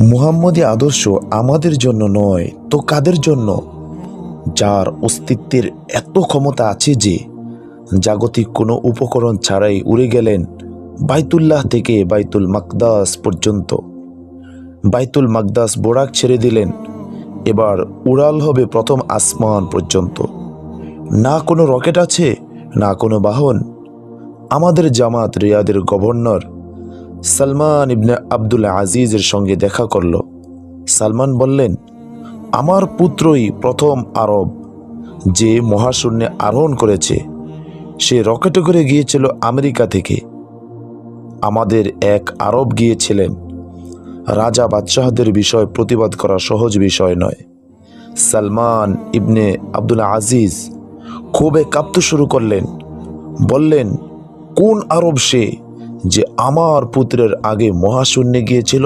মুহাম্মদী আদর্শ আমাদের জন্য নয় তো কাদের জন্য? যার অস্তিত্বের এত ক্ষমতা আছে যে জাগতিক কোনো উপকরণ ছাড়াই উড়ে গেলেন বাইতুল্লাহ থেকে বাইতুল মাকদাস পর্যন্ত। বাইতুল মাকদাস বোরাক ছেড়ে দিলেন, এবার উড়াল হবে প্রথম আসমান পর্যন্ত। না কোনো রকেট আছে, না কোনো বাহন। আমাদের জামাত রিয়াদের গভর্নর সালমান ইবনে আব্দুল আজিজের সঙ্গে দেখা করল। সালমান বললেন, আমার পুত্রই প্রথম আরব যে মহাশূন্যে আরোহণ করেছে। সে রকেটে করে গিয়েছিল আমেরিকা থেকে। আমাদের এক আরব গিয়েছিলেন। রাজা বাদশাহদের বিষয় প্রতিবাদ করা সহজ বিষয় নয়। সালমান ইবনে আব্দুল আজিজ ক্ষোভে কাঁপতে শুরু করলেন। বললেন, কোন আরব সে যে আমার পুত্রের আগে মহাশূন্যে গিয়েছিল?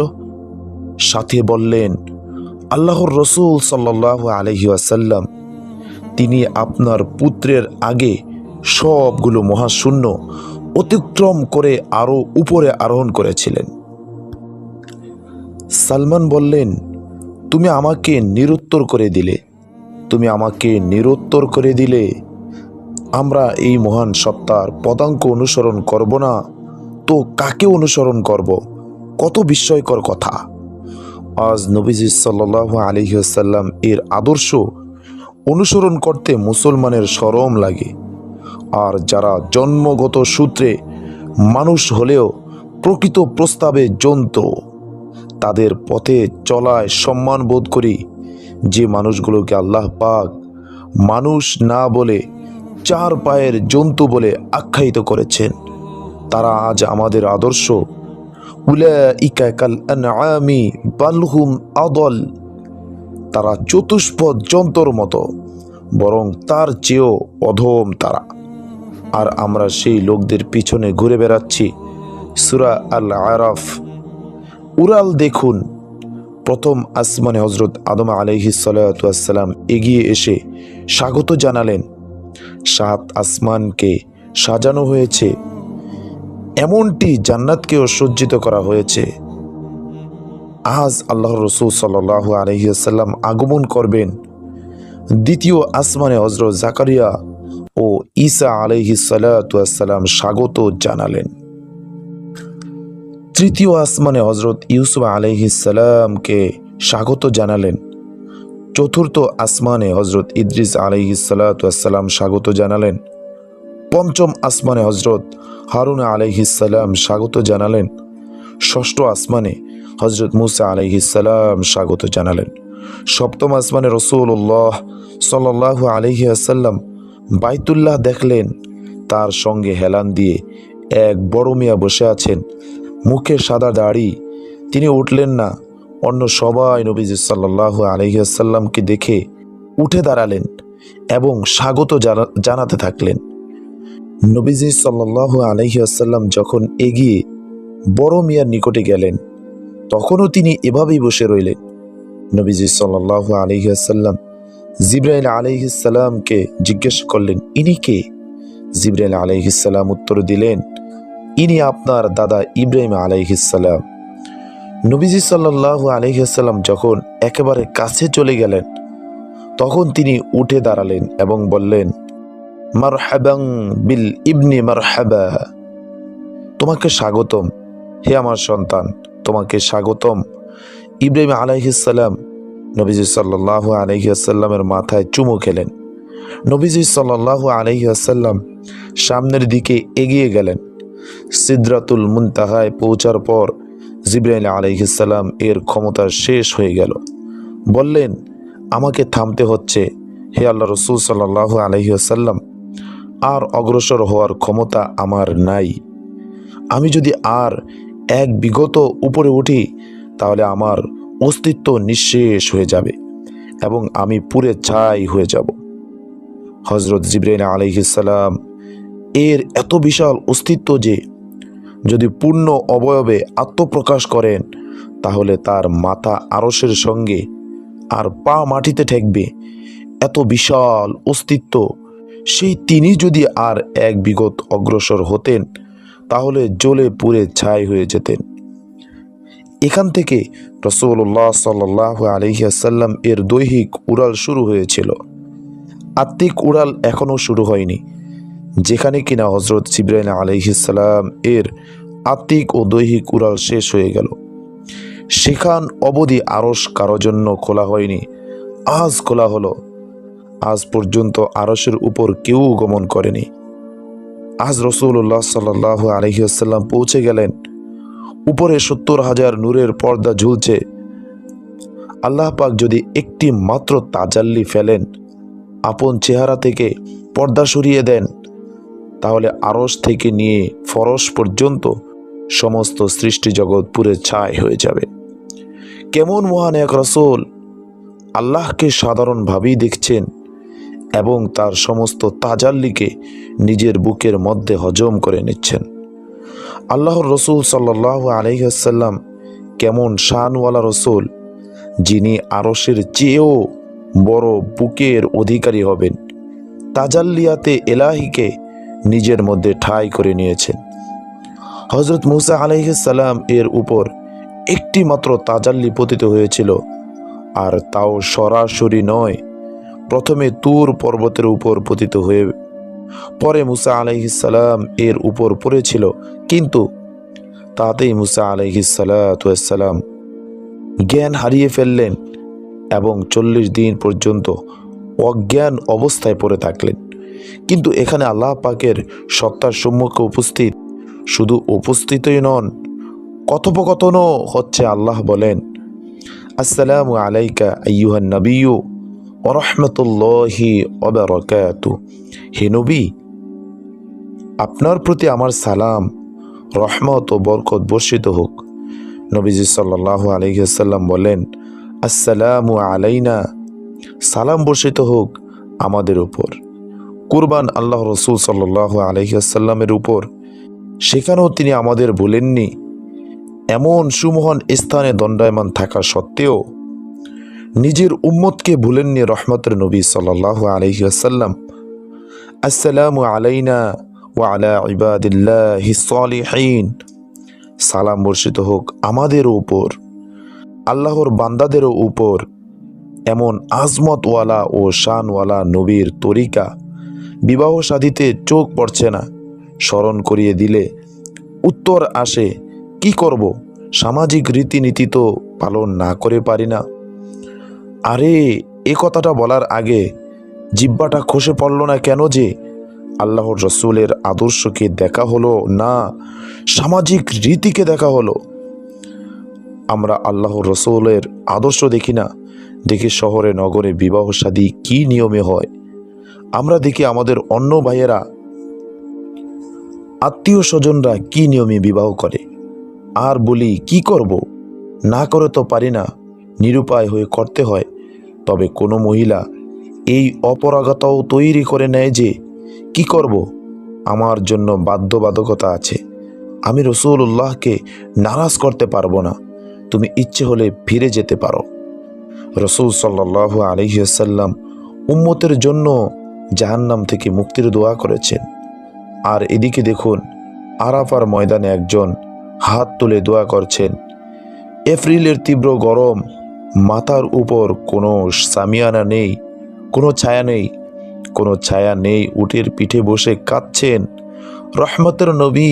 সাথে বললেন, আল্লাহর রসূল সাল্লাল্লাহু আলাইহি ওয়াসাল্লাম, তিনি আপনার পুত্রের আগে সবগুলো মহাশূন্য অতিক্রম করে আরো উপরে আরোহণ করেছিলেন। সালমান বললেন, তুমি আমাকে নিরুত্তর করে দিলে, তুমি আমাকে নিরুত্তর করে দিলে। আমরা এই মহান সত্তার পদাঙ্ক অনুসরণ করব না তো কাকে অনুসরণ করব? কত বিস্ময়কর কথা! আজ নবীজি সাল্লাল্লাহু আলাইহি ওয়াসাল্লাম এর আদর্শ অনুসরণ করতে মুসলমানের শরম লাগে। আর যারা জন্মগত সূত্রে মানুষ হলেও প্রকৃত প্রস্তাবে জন্তু, তাদের পথে চলায় সম্মান বোধ করি। যে মানুষগুলোকে আল্লাহ পাক মানুষ না বলে চার পায়ের জন্তু বলে আখ্যায়িত করেছেন, তারা আজ আমাদের আদর্শ। উলাইকা কাল আনআমি বাল হুম আদল। তারা চতুষ্পদ জন্তুর মতো, বরং তার চেয়েও অধম তারা। আর আমরা সেই লোকদের পিছনে ঘুরে বেড়াচ্ছি। সূরা আল আরাফ। উড়াল দেখুন, প্রথম আসমানে হযরত আদম আলাইহিস সালাতু ওয়াস সালাম এগিয়ে এসে স্বাগত জানালেন। সাত আসমানকে সাজানো হয়েছে, এমনটি জান্নাতকেও সজ্জিত করা হয়েছে। আজ আল্লাহর রাসূল সাল্লাল্লাহু আলাইহি ওয়াসাল্লাম আগমন করবেন। দ্বিতীয় আসমানে হযরত জাকারিয়া ও ঈসা আলাইহিস সালাতু ওয়াস সালাম স্বাগত জানালেন। তৃতীয় আসমানে হযরত ইউসুফ আলাইহিস সালামকে স্বাগত জানালেন। চতুর্থ আসমানে হযরত ইদ্রিস আলাইহিস সালাতু ওয়াস সালাম স্বাগত জানালেন। পঞ্চম আসমানে হযরত হারুন আলাইহিস সালাম স্বাগত জানালেন। ষষ্ঠ আসমানে হযরত মুসা আলাইহিস সালাম স্বাগত জানালেন। সপ্তম আসমানে রাসূলুল্লাহ সাল্লাল্লাহু আলাইহি ওয়াসাল্লাম বাইতুল্লাহ দেখলেন। তার সঙ্গে হেলান দিয়ে এক বড় মিয়া বসে আছেন, মুখে সাদা দাড়ি। তিনি উঠলেন না। অন্য সবাই নবীজি সাল্লাল্লাহু আলাইহি ওয়াসাল্লামকে দেখে উঠে দাঁড়ালেন এবং স্বাগত জানাতে থাকলেন। নবীজি সাল্লাল্লাহু আলাইহি ওয়াসাল্লাম যখন এগিয়ে বড় মিয়ার নিকটে গেলেন, তখনও তিনি এভাবেই বসে রইলেন। নবীজি সাল্লাল্লাহু আলাইহি ওয়াসাল্লাম জিবরাইল আলাইহিস সালামকে জিজ্ঞেস করলেন, ইনি কে? জিবরাইল আলাইহিস সালাম উত্তর দিলেন, ইনি আপনার দাদা ইব্রাহিম আলাইহিস সালাম। নবীজি সাল্লাল্লাহু আলাইহি ওয়াসাল্লাম যখন একেবারে কাছে চলে গেলেন, তখন তিনি উঠে দাঁড়ালেন এবং বললেন, মারহাবান বিল ইবনি মারহাবা। তোমাকে স্বাগতম হে আমার সন্তান, তোমাকে স্বাগতম। ইব্রাহিম আলাইহিস সালাম নবীজি সাল্লাল্লাহু আলাইহি ওয়াসাল্লামের মাথায় চুমু খেলেন। নবীজি সাল্লাল্লাহু আলাইহি ওয়াসাল্লাম সামনের দিকে এগিয়ে গেলেন। সিদরাতুল মুনতাহায় পৌঁছার পর জিবরাইল আলাইহিস সালাম এর ক্ষমতা শেষ হয়ে গেল। বললেন, আমাকে থামতে হচ্ছে হে আল্লাহ রাসূল সাল্লাল্লাহু আলাইহি ওয়াসাল্লাম, আর অগ্রসর হওয়ার ক্ষমতা আমার নাই। আমি যদি আর এক বিগত উপরে উঠি, তাহলে আমার অস্তিত্ব নিঃশেষ হয়ে যাবে এবং আমি পুড়ে ছাই হয়ে যাব। হযরত জিবরাইল আলাইহিস সালাম এর এত বিশাল অস্তিত্ব যে যদি পূর্ণ অবয়বে আত্মপ্রকাশ করেন, তাহলে তার মাথা আরশের সঙ্গে আর পা মাটিতে ঠেকবে। এত বিশাল অস্তিত্ব, সেই তিনি যদি আর এক বিগত অগ্রসর হতেন, তাহলে জ্বলে পুড়ে ছাই হয়ে যেতেন। এখান থেকে রাসূলুল্লাহ সাল্লাল্লাহু আলাইহি ওয়াসাল্লাম এর দৈহিক উড়াল শুরু হয়েছিল। আত্মিক উড়াল এখনও শুরু হয়নি, যেখানে কিনা হযরত জিবরাইল আলাইহিস সালাম এর আত্মিক ও দৈহিক উড়াল শেষ হয়ে গেল। সেখান অবধি আরশ কারো জন্য খোলা হয়নি, আজ খোলা হলো। আজ পর্যন্ত আরশের উপর কেউ গমন করেনি। আজ রাসূলুল্লাহ সাল্লাল্লাহু আলাইহি ওয়াসাল্লাম পৌঁছে গেলেন। উপরে 70,000 নূরের পর্দা ঝুলছে। আল্লাহ পাক যদি একটি মাত্র তাজাল্লি ফেলেন, আপন চেহারা থেকে পর্দা সরিয়ে দেন, তাহলে আরশ থেকে নিয়ে ফরশ পর্যন্ত সমস্ত সৃষ্টি জগৎ পুরে ছাই হয়ে যাবে। কেমন মহান এক রাসূল আল্লাহকে সাধারণভাবেই দেখছেন এবং তার সমস্ত তাজাল্লিকে নিজের বুকের মধ্যে হজম করে নিচ্ছেন। আল্লাহর রসুল সাল্লাল্লাহু আলাইহি ওয়াসাল্লাম কেমন শানওয়ালা রসুল, যিনি আরশের চেয়েও বড় বুকের অধিকারী হবেন। তাজাল্লিয়াতে এলাহিকে নিজের মধ্যে ঠাঁই করে নিয়েছেন। হযরত মূসা আলাইহিস সালাম এর উপর একটি মাত্র তাজাল্লি পতিত হয়েছিল, আর তাও সরাসরি নয়। প্রথমে তুর পর্বতের উপর পতিত হয়ে পরে মূসা আলাইহিস সালাম এর উপর পড়েছিল, কিন্তু তাতেই মূসা আলাইহিস সালাম জ্ঞান হারিয়ে ফেললেন এবং 40 দিন পর্যন্ত অজ্ঞান অবস্থায় পড়ে থাকলেন। কিন্তু এখানে আল্লাহ পাকের সত্তার সম্মুখে উপস্থিত, শুধু উপস্থিতই নন, কথোপকথনও হচ্ছে। আল্লাহ বলেন, আসসালামু আলাইকা আইয়ুহান নাবিয়্যু ওয়া রাহমাতুল্লাহি ওয়া বারাকাতুহু। হে নবী, আপনার প্রতি আমার সালাম, রহমত ও বরকত বর্ষিত হোক। নবীজি সাল্লাল্লাহু আলাইহি ওয়াসাল্লাম বলেন, আসসালামু আলাইনা, সালাম বর্ষিত হোক আমাদের উপর। কুরবান আল্লাহ রসুল সাল্লাল্লাহু আলাইহি ওয়াসাল্লামের উপর, সেখানেও তিনি আমাদের ভুলেননি। এমন সুমহান স্থানে দণ্ডায়মান থাকা সত্ত্বেও নিজের উম্মতকে ভুলেননি রহমতের নবী সাল্লাল্লাহু আলাইহি ওয়াসাল্লাম। আসসালামু আলাইনা ওয়া আলা ইবাদিল্লাহিস সালিহিন, সালাম বর্ষিত হোক আমাদের উপর, আল্লাহর বান্দাদেরও উপর। এমন আজমতওয়ালা ও শানওয়ালা নবীর তরিকা বিবাহ শাদীতে চোখ পড়ছে না। স্মরণ করিয়ে দিলে উত্তর আসে, কি করব, সামাজিক রীতিনীতি তো পালন না করে পারি না। আরে, এ কথাটা বলার আগে জিহ্বাটা খসে পড়ল না কেন যে আল্লাহর রসুলের আদর্শকে দেখা হলো না, সামাজিক রীতিকে দেখা হলো। আমরা আল্লাহর রসুলের আদর্শ দেখি না, দেখি শহরে নগরে বিবাহ শাদী কি নিয়মে হয়। আমরা দেখি আমাদের অন্য ভাইয়েরা, আত্মীয় স্বজনরা কি নিয়মে বিবাহ করে, আর বলি কি করব, না করে তো পারি না, নিরুপায় হয়ে করতে হয়। তবে কোনো মহিলা এই অপরাগতাও তৈরি করে নেয় যে, কি করব, আমার জন্য বাধ্যবাধকতা আছে, আমি রাসূলুল্লাহকে নারাজ করতে পারবো না, তুমি ইচ্ছে হলে ফিরে যেতে পারো। রাসূল সাল্লাল্লাহু আলাইহি ওয়াসাল্লাম উম্মতের জন্য জাহান্নাম থেকে মুক্তির দোয়া করেছেন। আর এদিকে দেখুন, আরাফার ময়দানে একজন হাত তুলে দোয়া করছেন। এপ্রিলের তীব্র গরম, মাথার উপর কোনো সামিয়ানা নেই, কোনো ছায়া নেই, কোনো ছায়া নেই, উটের পিঠে বসে কাঁদছেন রহমতের নবী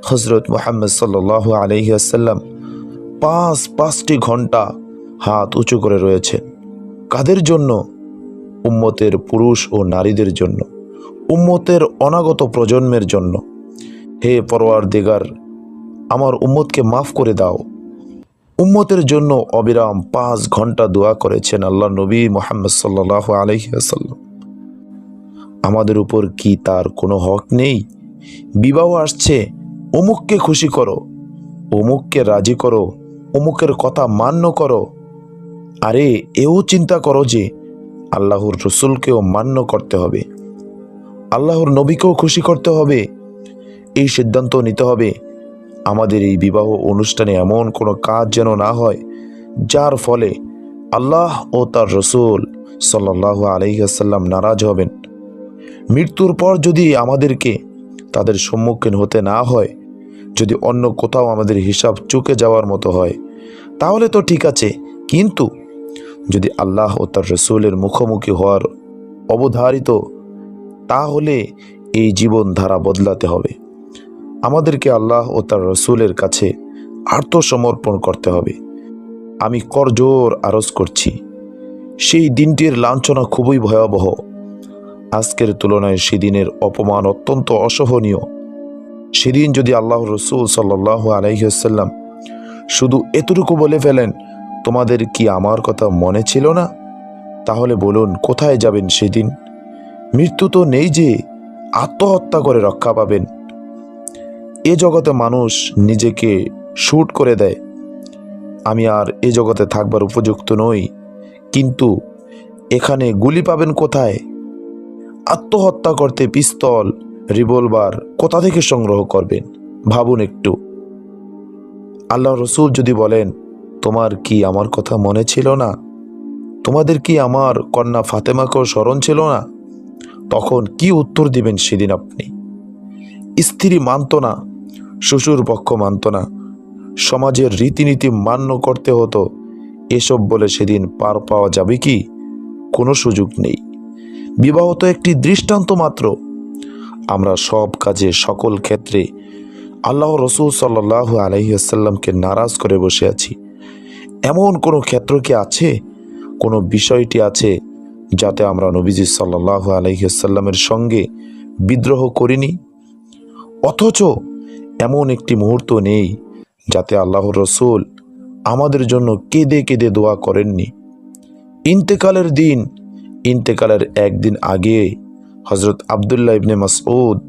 হযরত মুহাম্মদ সাল্লাল্লাহু আলাইহি ওয়াসাল্লাম। পাঁচটি ঘন্টা হাত উঁচু করে রয়েছেন। কাদের জন্য? উম্মতের পুরুষ ও নারীদের জন্য, উম্মতের অনাগত প্রজন্মের জন্য। হে পরওয়ারদিগার, আমার উম্মতকে মাফ করে দাও। উম্মতের জন্য অবিরাম 5 ঘন্টা দোয়া করেছেন আল্লাহ নবী মুহাম্মদ সাল্লাল্লাহু আলাইহি ওয়াসাল্লাম। আমাদের উপর কি তার কোনো হক নেই? বিবাহ আসছে, অমুককে খুশি করো, অমুককে রাজি করো, অমুকের কথা মান্য করো। আরে, এও চিন্তা করো যে আল্লাহর রসুলকেও মান্য করতে হবে, আল্লাহর নবীকেও খুশি করতে হবে। এই সিদ্ধান্ত নিতে হবে, আমাদের এই বিবাহ অনুষ্ঠানে এমন কোনো কাজ যেন না হয় যার ফলে আল্লাহ ও তার রসুল সাল্লাল্লাহু আলাইহি ওয়াসাল্লাম নারাজ হবেন। মৃত্যুর পর যদি আমাদেরকে তাদের সম্মুখীন হতে না হয়, যদি অন্য কোথাও আমাদের হিসাব চুকে যাওয়ার মতো হয়, তাহলে তো ঠিক আছে, কিন্তু যদি আল্লাহ ও তার রসুলের মুখোমুখি হওয়ার অবধারিত, তাহলে এই জীবনধারা বদলাতে হবে। আমাদেরকে আল্লাহ ও তার রসুলের কাছে আত্মসমর্পণ করতে হবে। আমি করজোর আরজ করছি, সেই দিনটির লাঞ্ছনা খুবই ভয়াবহ। আজকের তুলনায় সেদিনের অপমান অত্যন্ত অসহনীয়। সেদিন যদি আল্লাহ রসুল সাল্লাল্লাহু আলাইহি ওয়াসাল্লাম শুধু এতটুকু বলে ফেলেন, তোমাদের কি আমার কথা মনে ছিল না, তাহলে বলুন কোথায় যাবেন সেদিন? মৃত্যু তো নেই যে আত্মহত্যা করে রক্ষা পাবেন। এ জগতে মানুষ নিজেকে শুট করে দেয়, আমি আর এ জগতে থাকবার উপযুক্ত নই, কিন্তু এখানে গুলি পাবেন কোথায়? আত্মহত্যা করতে পিস্তল, রিভলভার কোথা থেকে সংগ্রহ করবেন? ভাবুন একটু। আল্লাহ রসুল যদি বলেন, তোমার কি আমার কথা মনে ছিল না, তোমাদের কি আমার কন্যা ফাতেমাকেও স্মরণ ছিল না, তখন কি উত্তর দিবেন সেদিন আপনি? স্ত্রী মানত না, শ্বশুর পক্ষ মানত না, সমাজের রীতিনীতি মান্য করতে হতো, এসব বলে সেদিন পার পাওয়া যাবে কি? কোনো সুযোগ নেই। বিবাহ তো একটি দৃষ্টান্ত মাত্র। আমরা সব কাজে, সকল ক্ষেত্রে আল্লাহ রসুল সাল্লাল্লাহু আলাইহি ওয়াসাল্লামকে নারাজ করে বসে আছি। এমন কোনো ক্ষেত্র কি আছে, কোনো বিষয়টি আছে যাতে আমরা নবীজি সাল্লাল্লাহু আলাইহি ওয়াসাল্লামের সঙ্গে বিদ্রোহ করিনি? অথচ এমন একটি মুহূর্ত নেই যাতে আল্লাহ রসুল আমাদের জন্য কেঁদে কেঁদে দোয়া করেননি। ইন্তেকালের দিন, ইন্তেকালের একদিন আগে হজরত আব্দুল্লাহ ইবনে মাসউদ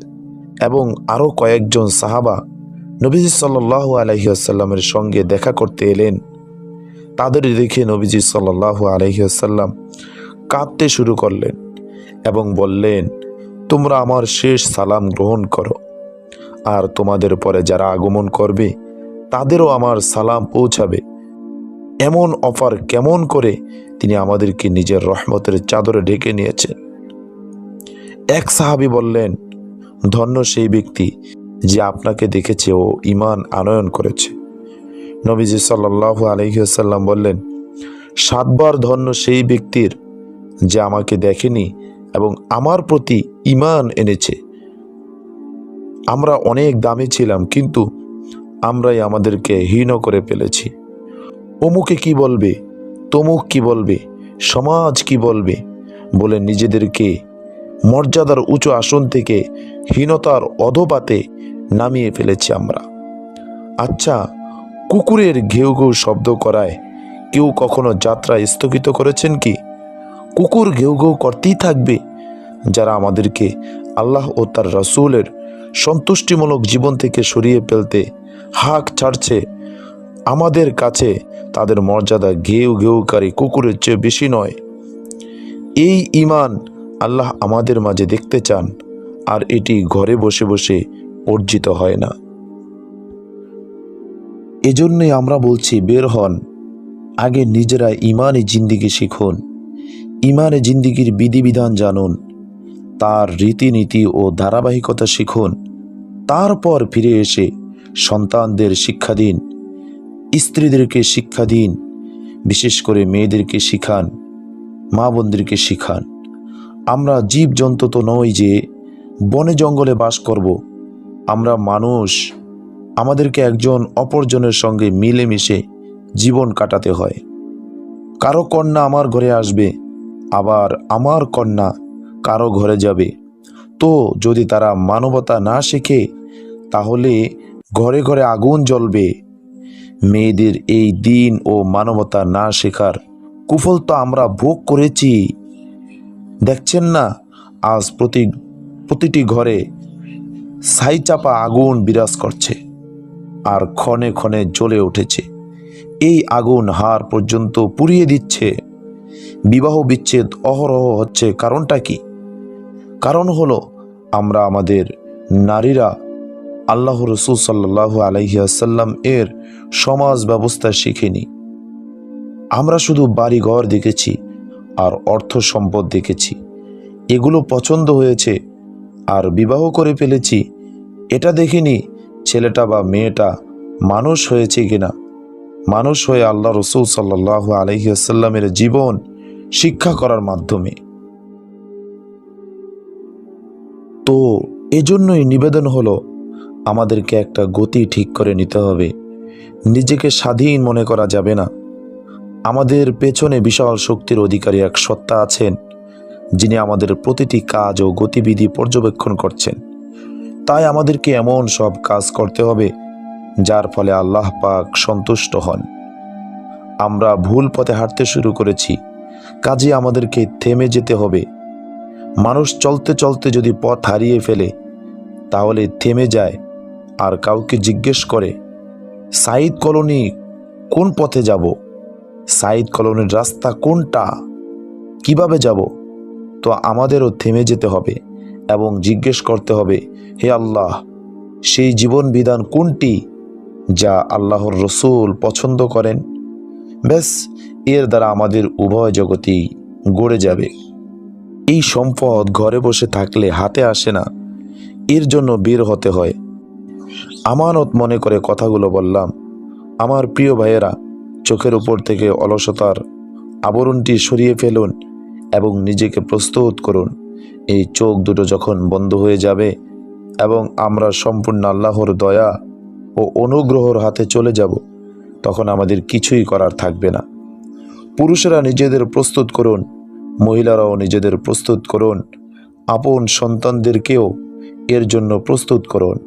এবং আরও কয়েকজন সাহাবা নবীজি সাল্লাল্লাহু আলাইহি ওয়াসাল্লামের সঙ্গে দেখা করতে এলেন। তাদের দেখে নবীজি সাল্লাল্লাহু আলাইহি ওয়াসাল্লাম কাঁদতে শুরু করলেন এবং বললেন, তোমরা আমার শেষ সালাম গ্রহণ করো, আর তোমাদের পরে যারা আগমন করবে তাদেরও আমার সালাম পৌঁছাবে। এমন অফার কেমন করে তিনি আমাদেরকে নিজের রহমতের চাদরে ঢেকে নিয়েছেন। এক সাহাবী বললেন, ধন্য সেই ব্যক্তি যে আপনাকে দেখেছে ও ঈমান আনয়ন করেছে। নবীজি সাল্লাল্লাহু আলাইহি ওয়াসাল্লাম বললেন, 7 বার ধন্য সেই ব্যক্তির যে আমাকে দেখেনি এবং আমার প্রতি ঈমান এনেছে। আমরা অনেক দামি ছিলাম, কিন্তু আমরাই আমাদেরকে হীন করে ফেলেছি। অমুকে কি বলবে, তমুক কি বলবে, সমাজ কি বলবে বলে নিজেদেরকে মর্যাদার উঁচু আসন থেকে হীনতার অধপাতে নামিয়ে ফেলেছি আমরা। আচ্ছা, কুকুরের ঘেউ ঘেউ শব্দ করায় কেউ কখনো যাত্রা স্থগিত করেছেন কি? কুকুর ঘেউ ঘেউ করতেই থাকবে যারা আমাদেরকে আল্লাহ ও তার রাসূলের সন্তুষ্টিমূলক জীবন থেকে সরিয়ে ফেলতে হাঁক ছাড়ছে। আমাদের কাছে তাদের মর্যাদা ঘেউ ঘেউকারী কুকুরের চেয়ে বেশি নয়। এই ঈমান আল্লাহ আমাদের মাঝে দেখতে চান, আর এটি ঘরে বসে বসে অর্জিত হয় না। এজন্যই আমরা বলছি, বের হন, আগে নিজেরা ঈমানে জিন্দিগি শিখুন, ঈমানে জিন্দিগির বিধিবিধান জানুন, তার রীতিনীতি ও ধারাবাহিকতা শিখুন। তারপর ফিরে এসে সন্তানদের শিক্ষা দিন, স্ত্রীদেরকে শিক্ষা দিন, বিশেষ করে মেয়েদেরকে শিখান, মা বোনদেরকে শিখান। আমরা জীবজন্তু তো নই যে বনে জঙ্গলে বাস করব। আমরা মানুষ, আমাদেরকে একজন অপরজনের সঙ্গে মিলেমিশে জীবন কাটাতে হয়। কারো কন্যা আমার ঘরে আসবে, আবার আমার কন্যা কারো ঘরে যাবে। তো যদি তারা মানবতা না শেখে, তাহলে ঘরে ঘরে আগুন জ্বলবে। মেয়েদের এই দিন ও মানবতা না শেখার কুফল তো আমরা ভোগ করেছি। দেখছেন না, আজ প্রতিটি ঘরে ছাইচাপা আগুন বিরাজ করছে আর ক্ষণে ক্ষণে জ্বলে উঠেছে। এই আগুন হাড় পর্যন্ত পুড়িয়ে দিচ্ছে। বিবাহ বিচ্ছেদ অহরহ হচ্ছে। কারণটা কি? কারণ হলো আমরা আমাদের নারীরা আল্লাহ রসুল সাল্লাল্লাহু আলাইহি ওয়াসাল্লাম এর সমাজ ব্যবস্থা শিখিনি। আমরা শুধু বাড়ি ঘর দেখেছি আর অর্থ সম্পদ দেখেছি, এগুলো পছন্দ হয়েছে আর বিবাহ করে ফেলেছি। এটা দেখিনি ছেলেটা বা মেয়েটা মানুষ হয়েছে কিনা, মানুষ হয়ে আল্লাহ রসুল সাল্লাল্লাহু আলাইহি ওয়াসাল্লামের জীবন শিক্ষা করার মাধ্যমে। তো এজন্যই নিবেদন হলো, আমাদেরকে একটা গতি ঠিক করে নিতে হবে। নিজেকে স্বাধীন মনে করা যাবে না। আমাদের পেছনে বিশাল শক্তির অধিকারী এক সত্তা আছেন, যিনি আমাদের প্রতিটি কাজ ও গতিবিধি পর্যবেক্ষণ করছেন। তাই আমাদেরকে এমন সব কাজ করতে হবে যার ফলে আল্লাহ পাক সন্তুষ্ট হন। আমরা ভুল পথে হাঁটতে শুরু করেছি, কাজে আমাদেরকে থেমে যেতে হবে। মানুষ চলতে চলতে যদি পথ হারিয়ে ফেলে, তাহলে থেমে যায় আর কাউকে জিজ্ঞেস করে, সাইদ কলোনি কোন পথে যাব, সাইদ কলোনির রাস্তা কোনটা, কিভাবে যাব? তো আমাদেরও থেমে যেতে হবে এবং জিজ্ঞেস করতে হবে, হে আল্লাহ, সেই জীবন বিধান কোনটি যা আল্লাহর রসুল পছন্দ করেন? ব্যাস, এর দ্বারা আমাদের উভয় জগতেই গড়ে যাবে। এই সম্পদ ঘরে বসে থাকলে হাতে আসে না, এর জন্য বের হতে হয়। আমানত মনে করে কথাগুলো বললাম। আমার প্রিয় ভাইয়েরা, চোখের উপর থেকে অলসতার আবরণটি সরিয়ে ফেলুন এবং নিজেকে প্রস্তুত করুন। এই চোখ দুটো যখন বন্ধ হয়ে যাবে এবং আমরা সম্পূর্ণ আল্লাহর দয়া ও অনুগ্রহর হাতে চলে যাব, তখন আমাদের কিছুই করার থাকবে না। পুরুষেরা নিজেদের প্রস্তুত করুন, মহিলারাও নিজেদের প্রস্তুত করুন, আপন সন্তানদেরকেও এর জন্য প্রস্তুত করুন।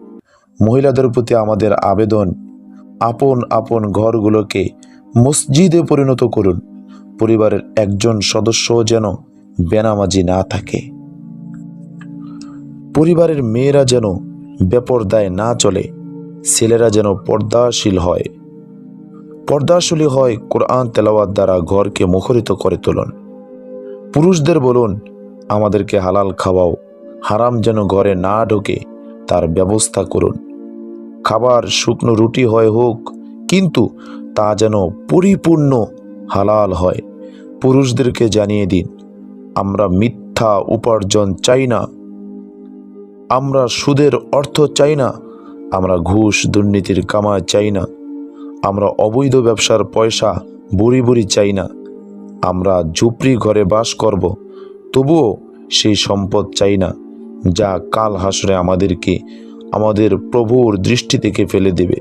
মহিলাদের প্রতি আমাদের আবেদন, আপন আপন ঘরগুলোকে মসজিদে পরিণত করুন। পরিবারের একজন সদস্য যেন বেনামাজি না থাকে। পরিবারের মেয়েরা যেন বেপরদায় না চলে, ছেলেরা যেন পর্দাশীল হয়। পর্দাশীল হয় কোরআন তেলাওয়াত দ্বারা ঘরকে মুখরিত করে তুলুন। পুরুষদের বলুন, আমাদেরকে হালাল খাওয়াও, হারাম যেন ঘরে না ঢোকে তার ব্যবস্থা করুন। খাবার শুকনো রুটি হয় হোক, কিন্তু তা যেন পরিপূর্ণ হালাল হয়। পুরুষদেরকে জানিয়ে দিন, আমরা মিথ্যা উপার্জন চাই না, আমরা সুদের অর্থ চাই না, আমরা ঘুষ দুর্নীতির কামাই চাই না, আমরা অবৈধ ব্যবসার পয়সা বুড়ি বুড়ি চাই না। আমরা ঝুপড়ি ঘরে বাস করব, তবুও সেই সম্পদ চাই না যা কাল হাসরে আমাদেরকে আমাদের প্রভুর দৃষ্টি থেকে ফেলে দেবে।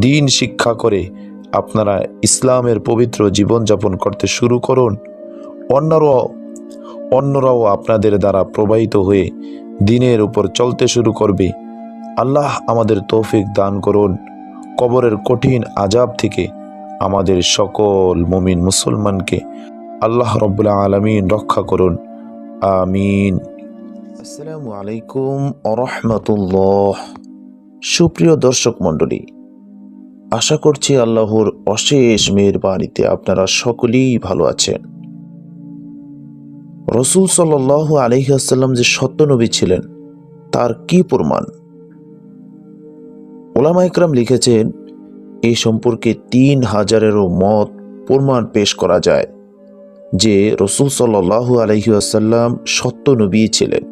দিন শিক্ষা করে আপনারা ইসলামের পবিত্র জীবনযাপন করতে শুরু করুন। অন্যরাও আপনাদের দ্বারা প্রবাহিত হয়ে দিনের উপর চলতে শুরু করবে। আল্লাহ আমাদের তৌফিক দান করুন। কবরের কঠিন আযাব থেকে আমাদের সকল মুমিন মুসলমানকে আল্লাহ রাব্বুল আলামিন রক্ষা করুন। আমিন। আসসালামু আলাইকুম ওয়া রাহমাতুল্লাহ। সুপ্রিয় দর্শক মণ্ডলী, আশা করছি আল্লাহর অশেষ মেহেরবানিতে আপনারা সকলেই ভালো আছেন। রাসূল সাল্লাল্লাহু আলাইহি ওয়াসাল্লাম যে সত্য নবী ছিলেন তার কি প্রমাণ? উলামা ইকরাম লিখেছেন, এই সম্পর্কে ৩,০০০-এরও মত প্রমাণ পেশ করা যায় যে রাসূল সাল্লাল্লাহু আলাইহি ওয়াসাল্লাম সত্য নবী ছিলেন।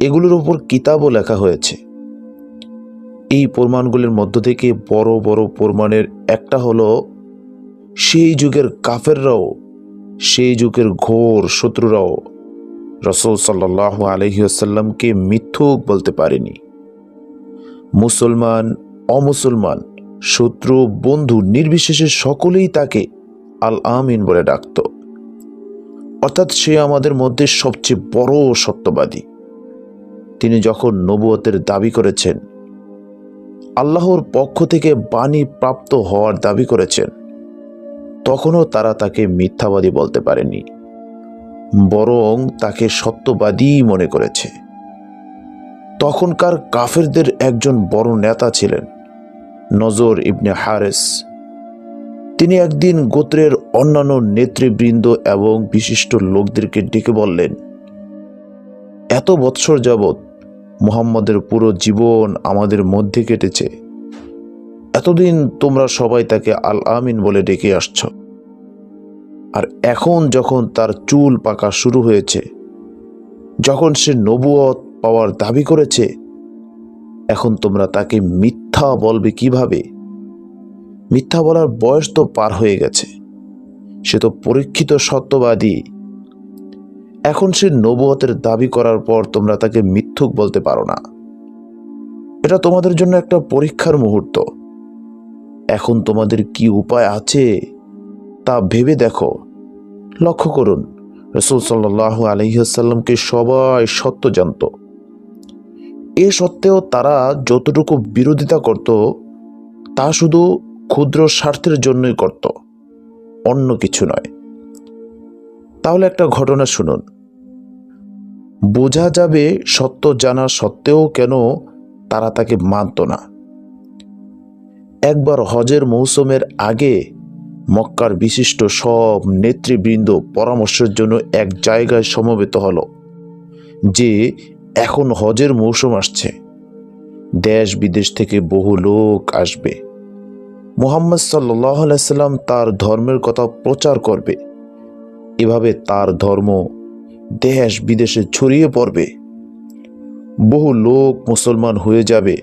এগুলোর উপর কিতাবও লেখা হয়েছে। এই প্রমাণগুলির মধ্য থেকে বড় বড় প্রমাণের একটা হলো, সেই যুগের কাফেররাও, সেই যুগের ঘোর শত্রুরাও রাসূল সাল্লাল্লাহু আলাইহি ওয়াসাল্লামকে মিথ্যুক বলতে পারেনি। মুসলমান, অমুসলমান, শত্রু, বন্ধু নির্বিশেষে সকলেই তাকে আল আমিন বলে ডাকত। অর্থাৎ সে আমাদের মধ্যে সবচেয়ে বড় সত্যবাদী। তিনি যখন নবুয়তের দাবি করেছেন, আল্লাহর পক্ষ থেকে বাণী প্রাপ্ত হওয়ার দাবি করেছেন, তখনও তারা তাকে মিথ্যাবাদী বলতে পারেনি, বরং তাকে সত্যবাদী মনে করেছে। তখনকার কাফেরদের একজন বড় নেতা ছিলেন নজর ইবনে হারেস। তিনি একদিন গোত্রের অন্যান্য নেতৃবৃন্দ এবং বিশিষ্ট লোকদেরকে ডেকে বললেন, এত বৎসর যাবৎ মুহাম্মদের পুরো জীবন আমাদের মধ্যে কেটেছে। এতদিন তোমরা সবাই তাকে আল আমিন বলে ডেকে আসছ, আর এখন যখন তার চুল পাকা শুরু হয়েছে, যখন সে নবুয়ত পাওয়ার দাবি করেছে, এখন তোমরা তাকে মিথ্যা বলবে কিভাবে? মিথ্যা বলার বয়স তো পার হয়ে গেছে, সে তো পরীক্ষিত সত্যবাদী। এখন সে নবুয়তের দাবি করার পর তোমরা তাকে মিথ্যুক বলতে পারো না। এটা তোমাদের জন্য একটা পরীক্ষার মুহূর্ত। এখন তোমাদের কি উপায় আছে তা ভেবে দেখো। লক্ষ্য করুন, রাসূল সাল্লাল্লাহু আলাইহি ওয়াসাল্লামকে সবাই সত্য জানত। এ সত্ত্বেও তারা যতটুকু বিরোধিতা করত তা শুধু ক্ষুদ্র স্বার্থের জন্যই করত, অন্য কিছু নয়। তাহলে একটা ঘটনা শুনুন। বোঝা যাবে সত্য জানা সত্ত্বেও কেন তারা তাকে মানত না। একবার হজের মৌসুমের আগে মক্কার বিশিষ্ট সব নেতৃবৃন্দ পরামর্শের জন্য এক জায়গায় সমবেত হল যে এখন হজের মৌসুম আসছে, দেশ বিদেশ থেকে বহু লোক আসবে, মুহাম্মদ সাল্লাল্লাহু আলাইহি সাল্লাম তার ধর্মের কথা প্রচার করবে, এভাবে তার ধর্ম দেশ বিদেশে ছড়িয়ে পড়বে, বহু লোক মুসলমান হয়ে যাবে।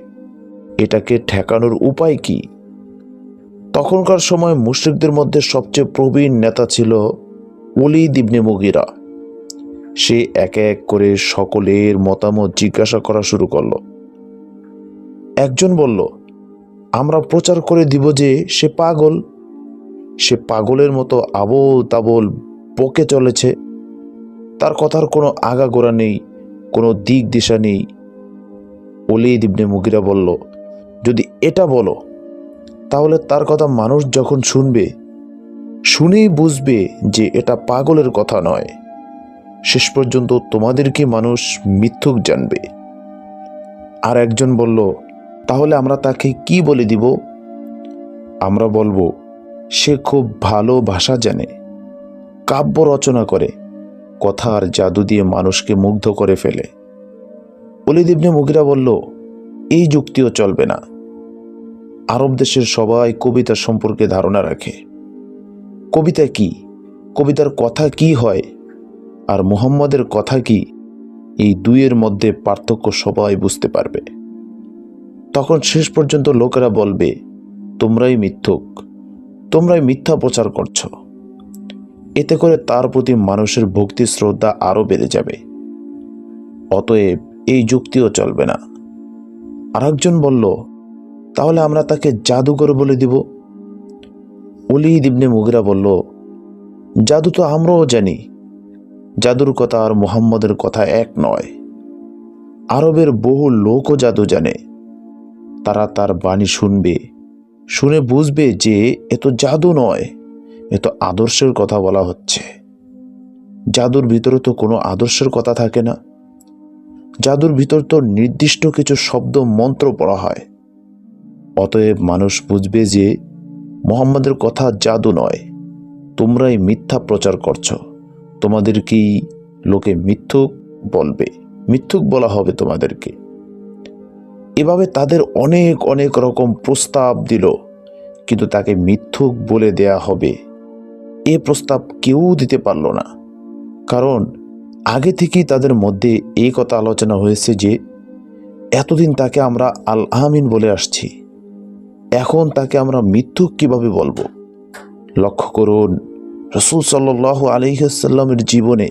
এটাকে ঠেকানোর উপায় কি? তখনকার সময় মুশরিকদের মধ্যে সবচেয়ে প্রবীণ নেতা ছিল ওলীদ ইবনে মুগীরা। সে এক এক করে সকলের মতামত জিজ্ঞাসা করা শুরু করল। একজন বলল, আমরা প্রচার করে দিব যে সে পাগল, সে পাগলের মতো আবোল তাবোল বকে চলেছে, তার কথার কোনো আগাগোড়া নেই, কোনো দিক দিশা নেই। ওলীদ ইবনে মুগীরা বলল, যদি এটা বলো তাহলে তার কথা মানুষ যখন শুনবে, শুনেই বুঝবে যে এটা পাগলের কথা নয়। শেষ পর্যন্ত তোমাদেরকে মানুষ মিথ্যুক জানবে। আর একজন বলল, তাহলে আমরা তাকে কি বলে দিব? আমরা বলবো সে খুব ভালো ভাষা জানে, কাব্য রচনা করে, কথার জাদু দিয়ে মানুষকে মুগ্ধ করে ফেলে। ওলীদ ইবনে মুগীরা বলল, এই যুক্তিও চলবে না। আরব দেশের সবাই কবিতা সম্পর্কে ধারণা রাখে। কবিতা কি, কবিতার কথা কি হয়, আর মুহাম্মদের কথা কি, এই দুইয়ের মধ্যে পার্থক্য সবাই বুঝতে পারবে। তখন শেষ পর্যন্ত লোকেরা বলবে, তোমরাই মিথ্যুক, তোমরাই মিথ্যা প্রচার করছো। এতে করে তার প্রতি মানুষের ভক্তি শ্রদ্ধা আরো বেড়ে যাবে। অতএব এই যুক্তিও চলবে না। আরেকজন বলল, তাহলে আমরা তাকে জাদুকর বলে দিব। ওলীদ ইবনে মুগীরা বলল, জাদু তো আমরাও জানি, জাদুর কথা আর মুহাম্মদের কথা এক নয়। আরবের বহু লোকও জাদু জানে, তারা তার বাণী শুনবে, শুনে বুঝবে যে এ তো জাদু নয়, এ তো আদর্শের কথা বলা হচ্ছে। জাদুর ভিতরে তো কোনো আদর্শের কথা থাকে না। জাদুর ভিতর তো নির্দিষ্ট কিছু শব্দ মন্ত্র পড়া হয়। অতএব মানুষ বুঝবে যে মুহাম্মদের কথা জাদু নয়, তোমরাই মিথ্যা প্রচার করছো, তোমাদেরকেই লোকে মিথ্যুক বলবে, মিথ্যুক বলা হবে তোমাদেরকে। এভাবে তাদের অনেক অনেক রকম প্রস্তাব দিল, কিন্তু তাকে মিথ্যুক বলে দেয়া হবে এ প্রস্তাব কেউ দিতে পারল না। কারণ আগে থেকেই তাদের মধ্যে এই কথা আলোচনা হয়েছে যে এতদিন তাকে আমরা আল আমিন বলে আসছি, এখন তাকে আমরা মিথ্যুক কিভাবে বলবো? লক্ষ্য করুন, রাসূল সাল্লাল্লাহু আলাইহি ওয়াসাল্লামের জীবনে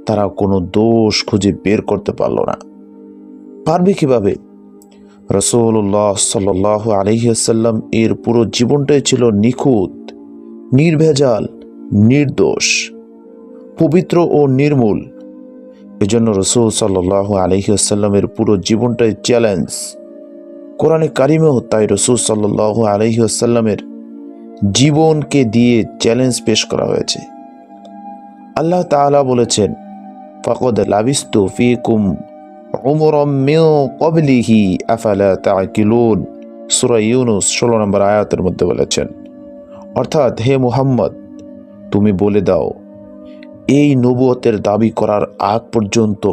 তারা কোনো দোষ খুঁজে বের করতে পারল না। পারবে কিভাবে? রাসূলুল্লাহ সাল্লাল্লাহু আলাইহি ওয়াসাল্লাম এর পুরো জীবনটাই ছিল নিখুঁত, নির্ভেজাল, নির্দোষ, পবিত্র ও নির্মূল। এজন্য রাসূল সাল্লাল্লাহু আলাইহি ওয়াসাল্লামের পুরো জীবনটাই চ্যালেঞ্জ। কোরআনে কারিমেও তাই রাসূল সাল্লাল্লাহু আলাইহি ওয়াসাল্লামের জীবনকে দিয়ে চ্যালেঞ্জ পেশ করা হয়েছে। আল্লাহ তাআলা বলেছেন, ফাকাদ লাবিস্তু ফীকুম উমরাম মিন ক্বাবলিহি আফালা তা'কিলুন। সূরা ইউনূস 16 নম্বর আয়াতের মধ্যে বলেছেন, অর্থাৎ হে মুহাম্মদ, তুমি বলে দাও, এই নবুয়তের দাবি করার আগ পর্যন্ত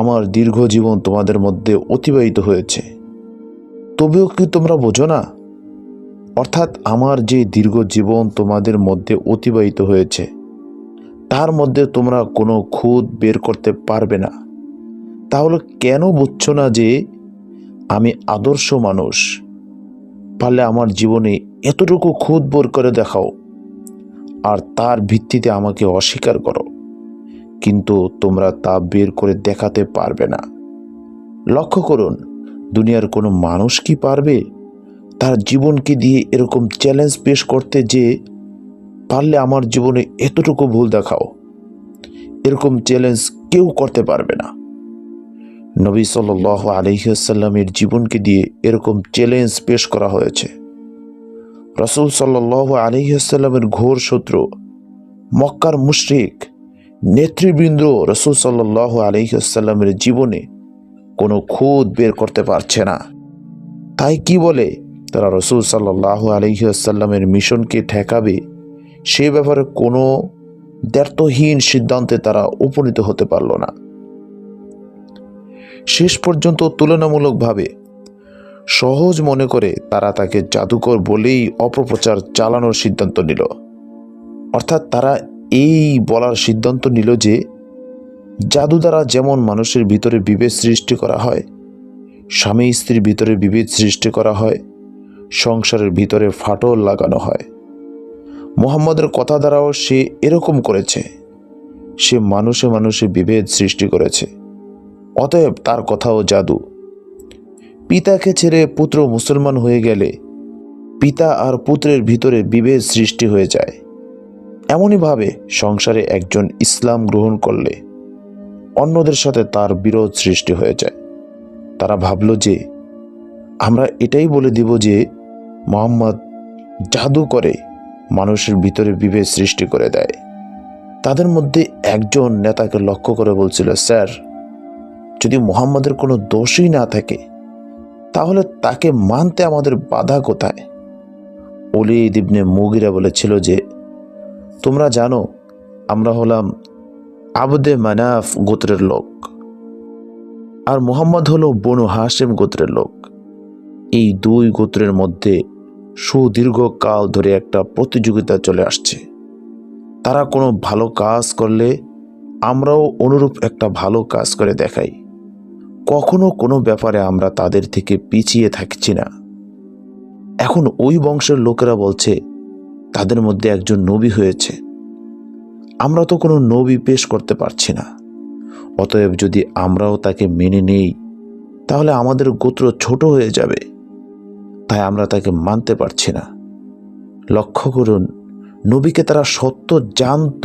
আমার দীর্ঘ জীবন তোমাদের মধ্যে অতিবাহিত হয়েছে, তবেও কি তোমরা বোঝো না? অর্থাৎ আমার যে দীর্ঘ জীবন তোমাদের মধ্যে অতিবাহিত হয়েছে তার মধ্যে তোমরা কোনো খুঁত বের করতে পারবে না। তাহলে কেন বুঝছো না যে আমি আদর্শ মানুষ, পারলে আমার জীবনে এতটুকু খুদ বের করে দেখাও আর তার ভিত্তিতে আমাকে অস্বীকার করো, কিন্তু তোমরা তা বের করে দেখাতে পারবে না। লক্ষ্য করুন, দুনিয়ার কোনো মানুষ কি পারবে তার জীবনকে দিয়ে এরকম চ্যালেঞ্জ পেশ করতে যে পারলে আমার জীবনে এতটুকু ভুল দেখাও? এরকম চ্যালেঞ্জ কেউ করতে পারবে না। নবী সাল্লাল্লাহু আলাইহি ওয়াসাল্লামের জীবনকে দিয়ে এরকম চ্যালেঞ্জ পেশ করা হয়েছে। রাসূল সাল্লাল্লাহু আলাইহি ওয়াসাল্লামের ঘোর শত্রু মক্কার মুশরিক নেতৃবৃন্দ রাসূল সাল্লাল্লাহু আলাইহি ওয়াসাল্লামের জীবনে কোনো খুঁত বের করতে পারছে না। তাই কি বলে তারা রাসূল সাল্লাল্লাহু আলাইহি ওয়াসাল্লামের মিশনকে ঠেকাবে, সে ব্যাপারে কোনো দ্ব্যর্থহীন সিদ্ধান্তে তারা উপনীত হতে পারল না। শেষ পর্যন্ত তুলনামূলকভাবে সহজ মনে করে তারা তাকে জাদুকর বলেই অপপ্রচার চালানোর সিদ্ধান্ত নিল। অর্থাৎ তারা এই বলার সিদ্ধান্ত নিল যে জাদু দ্বারা যেমন মানুষের ভিতরে বিভেদ সৃষ্টি করা হয়, স্বামী স্ত্রীর ভিতরে বিভেদ সৃষ্টি করা হয়, সংসারের ভিতরে ফাটল লাগানো হয়, মুহাম্মদের কথা দ্বারাও সে এরকম করেছে। সে মানুষে মানুষে বিভেদ সৃষ্টি করেছে, অতএব তার কথাও জাদু। পিতাকে ছেড়ে পুত্র মুসলমান হয়ে গেলে পিতা আর পুত্রের ভিতরে বিভেদ সৃষ্টি হয়ে যায়। এমনইভাবে সংসারে একজন ইসলাম গ্রহণ করলে অন্যদের সাথে তার বিরোধ সৃষ্টি হয়ে যায়। তারা ভাবল যে আমরা এটাই বলে দিব যে মুহাম্মদ জাদু করে মানুষের ভিতরে বিভেদ সৃষ্টি করে দেয়। তাদের মধ্যে একজন নেতাকে লক্ষ্য করে বলছিল, স্যার, যদি মুহাম্মদের কোনো দোষই না থাকে তাহলে তাকে মানতে আমাদের বাধা কোথায়? ওলীদ ইবনে মুগিরা বলেছিল যে তোমরা জানো আমরা হলাম আবদে মানাফ গোত্রের লোক, আর মুহাম্মদ হলো বনু হাশেম গোত্রের লোক। এই দুই গোত্রের মধ্যে সুদীর্ঘ কাল ধরে একটা প্রতিযোগিতা চলে আসছে। তারা কোনো ভালো কাজ করলে আমরাও অনুরূপ একটা ভালো কাজ করে দেখাই। কখনো কোনো ব্যাপারে আমরা তাদের থেকে পিছিয়ে থাকছি না। এখন ওই বংশের লোকেরা বলছে তাদের মধ্যে একজন নবী হয়েছে, আমরা তো কোনো নবী পেশ করতে পারছি না। অতএব যদি আমরাও তাকে মেনে নেই তাহলে আমাদের গোত্র ছোট হয়ে যাবে, তাই আমরা তাকে মানতে পারছি না। লক্ষ্য করুন, নবীকে তারা সত্য জানত,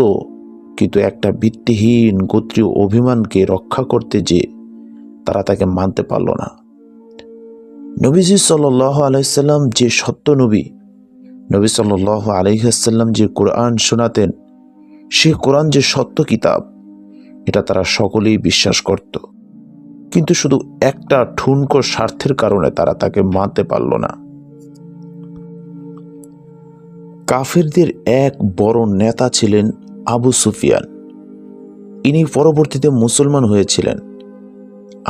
কিন্তু একটা ভিত্তিহীন গোত্রীয় অভিমানকে রক্ষা করতে যে তারা তাকে মানতে পারল না। নবীজি সাল্লাল্লাহু আলাইহি সাল্লাম যে সত্য নবী, নবী সাল্লাল্লাহু আলাইহি সাল্লাম যে কোরআন শোনাতেন, সে কোরআন যে সত্য কিতাব, এটা তারা সকলেই বিশ্বাস করত। কিন্তু শুধু একটা ঠুনকো স্বার্থের কারণে তারা তাকে মানতে পারল না। কাফিরদের এক বড় নেতা ছিলেন আবু সুফিয়ান। ইনি পরবর্তীতে মুসলমান হয়েছিলেন।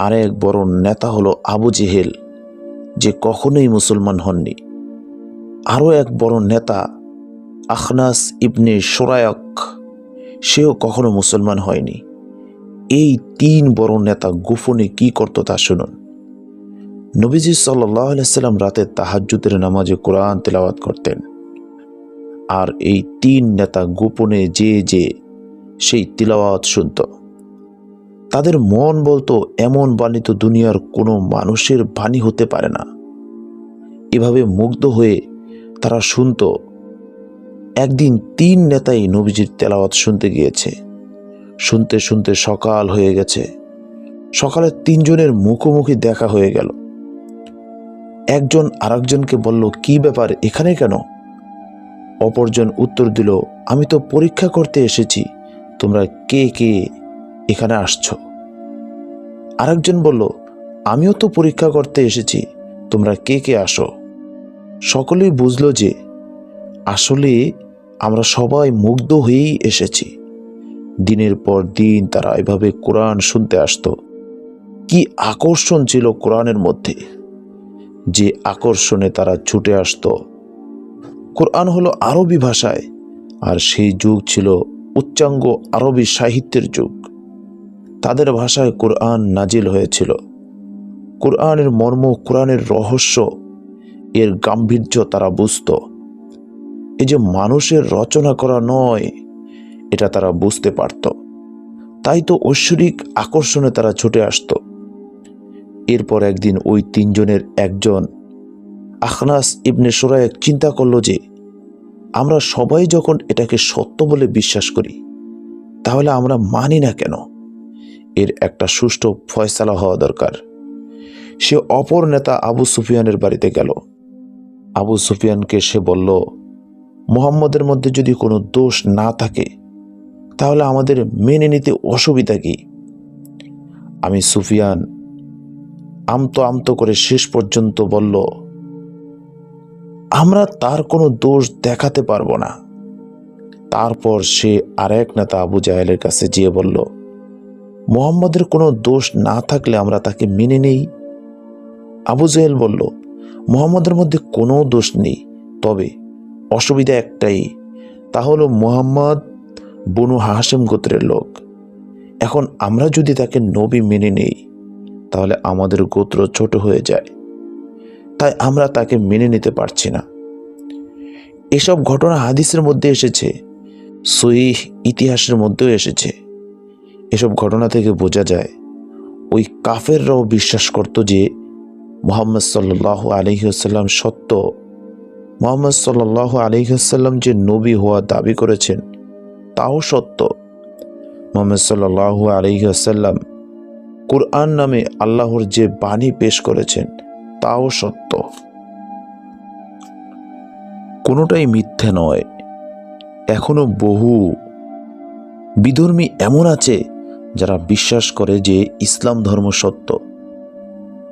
আর এক বড় নেতা হলো আবু জেহেল, যে কখনোই মুসলমান হননি। আরও এক বড় নেতা আখনাস ইবনে সুরায়ক, সেও কখনো মুসলমান হয়নি। এই তিন বড় নেতা গোপনে কি করত তা শুনুন। নবীজি সাল্লাল্লাহু আলাইহি সাল্লাম রাতে তাহাজ্জুদের নামাজে কোরআন তেলাওয়াত করতেন, আর এই তিন নেতা গোপনে যে সেই তিলাওয়াত শুনত। তাদের মন বলতো এমন বাণী তো দুনিয়ার কোনো মানুষের বাণী হতে পারে না। এভাবে মুগ্ধ হয়ে তারা শুনত। একদিন তিন নেতাই নবীজির তেলাওয়াত শুনতে গিয়েছে। শুনতে শুনতে সকাল হয়ে গেছে। সকালে তিনজনের মুখোমুখি দেখা হয়ে গেল। একজন আরেকজনকে বলল, কি ব্যাপার, এখানে কেন? অপরজন উত্তর দিল, আমি তো পরীক্ষা করতে এসেছি, তোমরা কে কে এখানে আসছো? আরেকজন বলল, আমিও তো পরীক্ষা করতে এসেছি, তোমরা কে কে আসো? সকলেই বুঝলো যে আসলে আমরা সবাই মুগ্ধ হয়েই এসেছি। দিনের পর দিন তারা এভাবে কোরআন শুনতে আসতো। কি আকর্ষণ ছিল কোরআনের মধ্যে, যে আকর্ষণে তারা ছুটে আসতো। কোরআন হলো আরবি ভাষায়, আর সেই যুগ ছিল উচ্চাঙ্গ আরবি সাহিত্যের যুগ। তাদের ভাষায় কোরআন নাজিল হয়েছিল। কোরআনের মর্ম, কোরআনের রহস্য এর গাম্ভীর্য তারা বুঝত। এই যে মানুষের রচনা করা নয়, এটা তারা বুঝতে পারত। তাই তো ঐশ্বরিক আকর্ষণে তারা ছুটে আসত। এরপর একদিন ওই তিনজনের একজন, আখনাস ইবনে সুরায়ক, চিন্তা করল যে আমরা সবাই যখন এটাকে সত্য বলে বিশ্বাস করি, তাহলে আমরা মানি না কেন? এর একটা সুষ্ঠু ফয়সালা হওয়া দরকার। সে অপর নেতা আবু সুফিয়ানের বাড়িতে গেল। আবু সুফিয়ানকে সে বলল, মুহাম্মদের মধ্যে যদি কোনো দোষ না থাকে তাহলে আমাদের মেনে নিতে অসুবিধা কি? আমি সুফিয়ান আমতো আমতো করে শেষ পর্যন্ত বলল, আমরা তার কোনো দোষ দেখাতে পারবো না। তারপর সে আরেক নেতা আবু জাহেলের কাছে গিয়ে বলল, মুহাম্মদের কোনো দোষ না থাকলে আমরা তাকে মেনে নেই। আবু জাহেল বলল, মুহাম্মদের মধ্যে কোনো দোষ নেই, তবে অসুবিধা একটাই, তা হলো মুহাম্মদ বনু হাশেম গোত্রের লোক। এখন আমরা যদি তাকে নবী মেনে নেই তাহলে আমাদের গোত্র ছোট হয়ে যায়, তাই আমরা তাকে মেনে নিতে পারছি না। এসব ঘটনা হাদিসের মধ্যে এসেছে, সহিহ ইতিহাসের মধ্যেও এসেছে। এসব ঘটনা থেকে বোঝা যায় ওই কাফেররাও বিশ্বাস করত যে মুহাম্মদ সাল্লাল্লাহু আলাইহি ওয়াসাল্লাম সত্য। মুহাম্মদ সাল্লাল্লাহু আলাইহি ওয়াসাল্লাম যে নবী হওয়া দাবি করেছেন তাও সত্য। মুহাম্মদ সাল্লাল্লাহু আলাইহি ওয়াসাল্লাম কুরআন নামে আল্লাহর যে বাণী পেশ করেছেন তাও সত্য। কোনোটাই মিথ্যে নয়। এখনো বহু বিধর্মী এমন আছে যারা বিশ্বাস করে যে ইসলাম ধর্ম সত্য।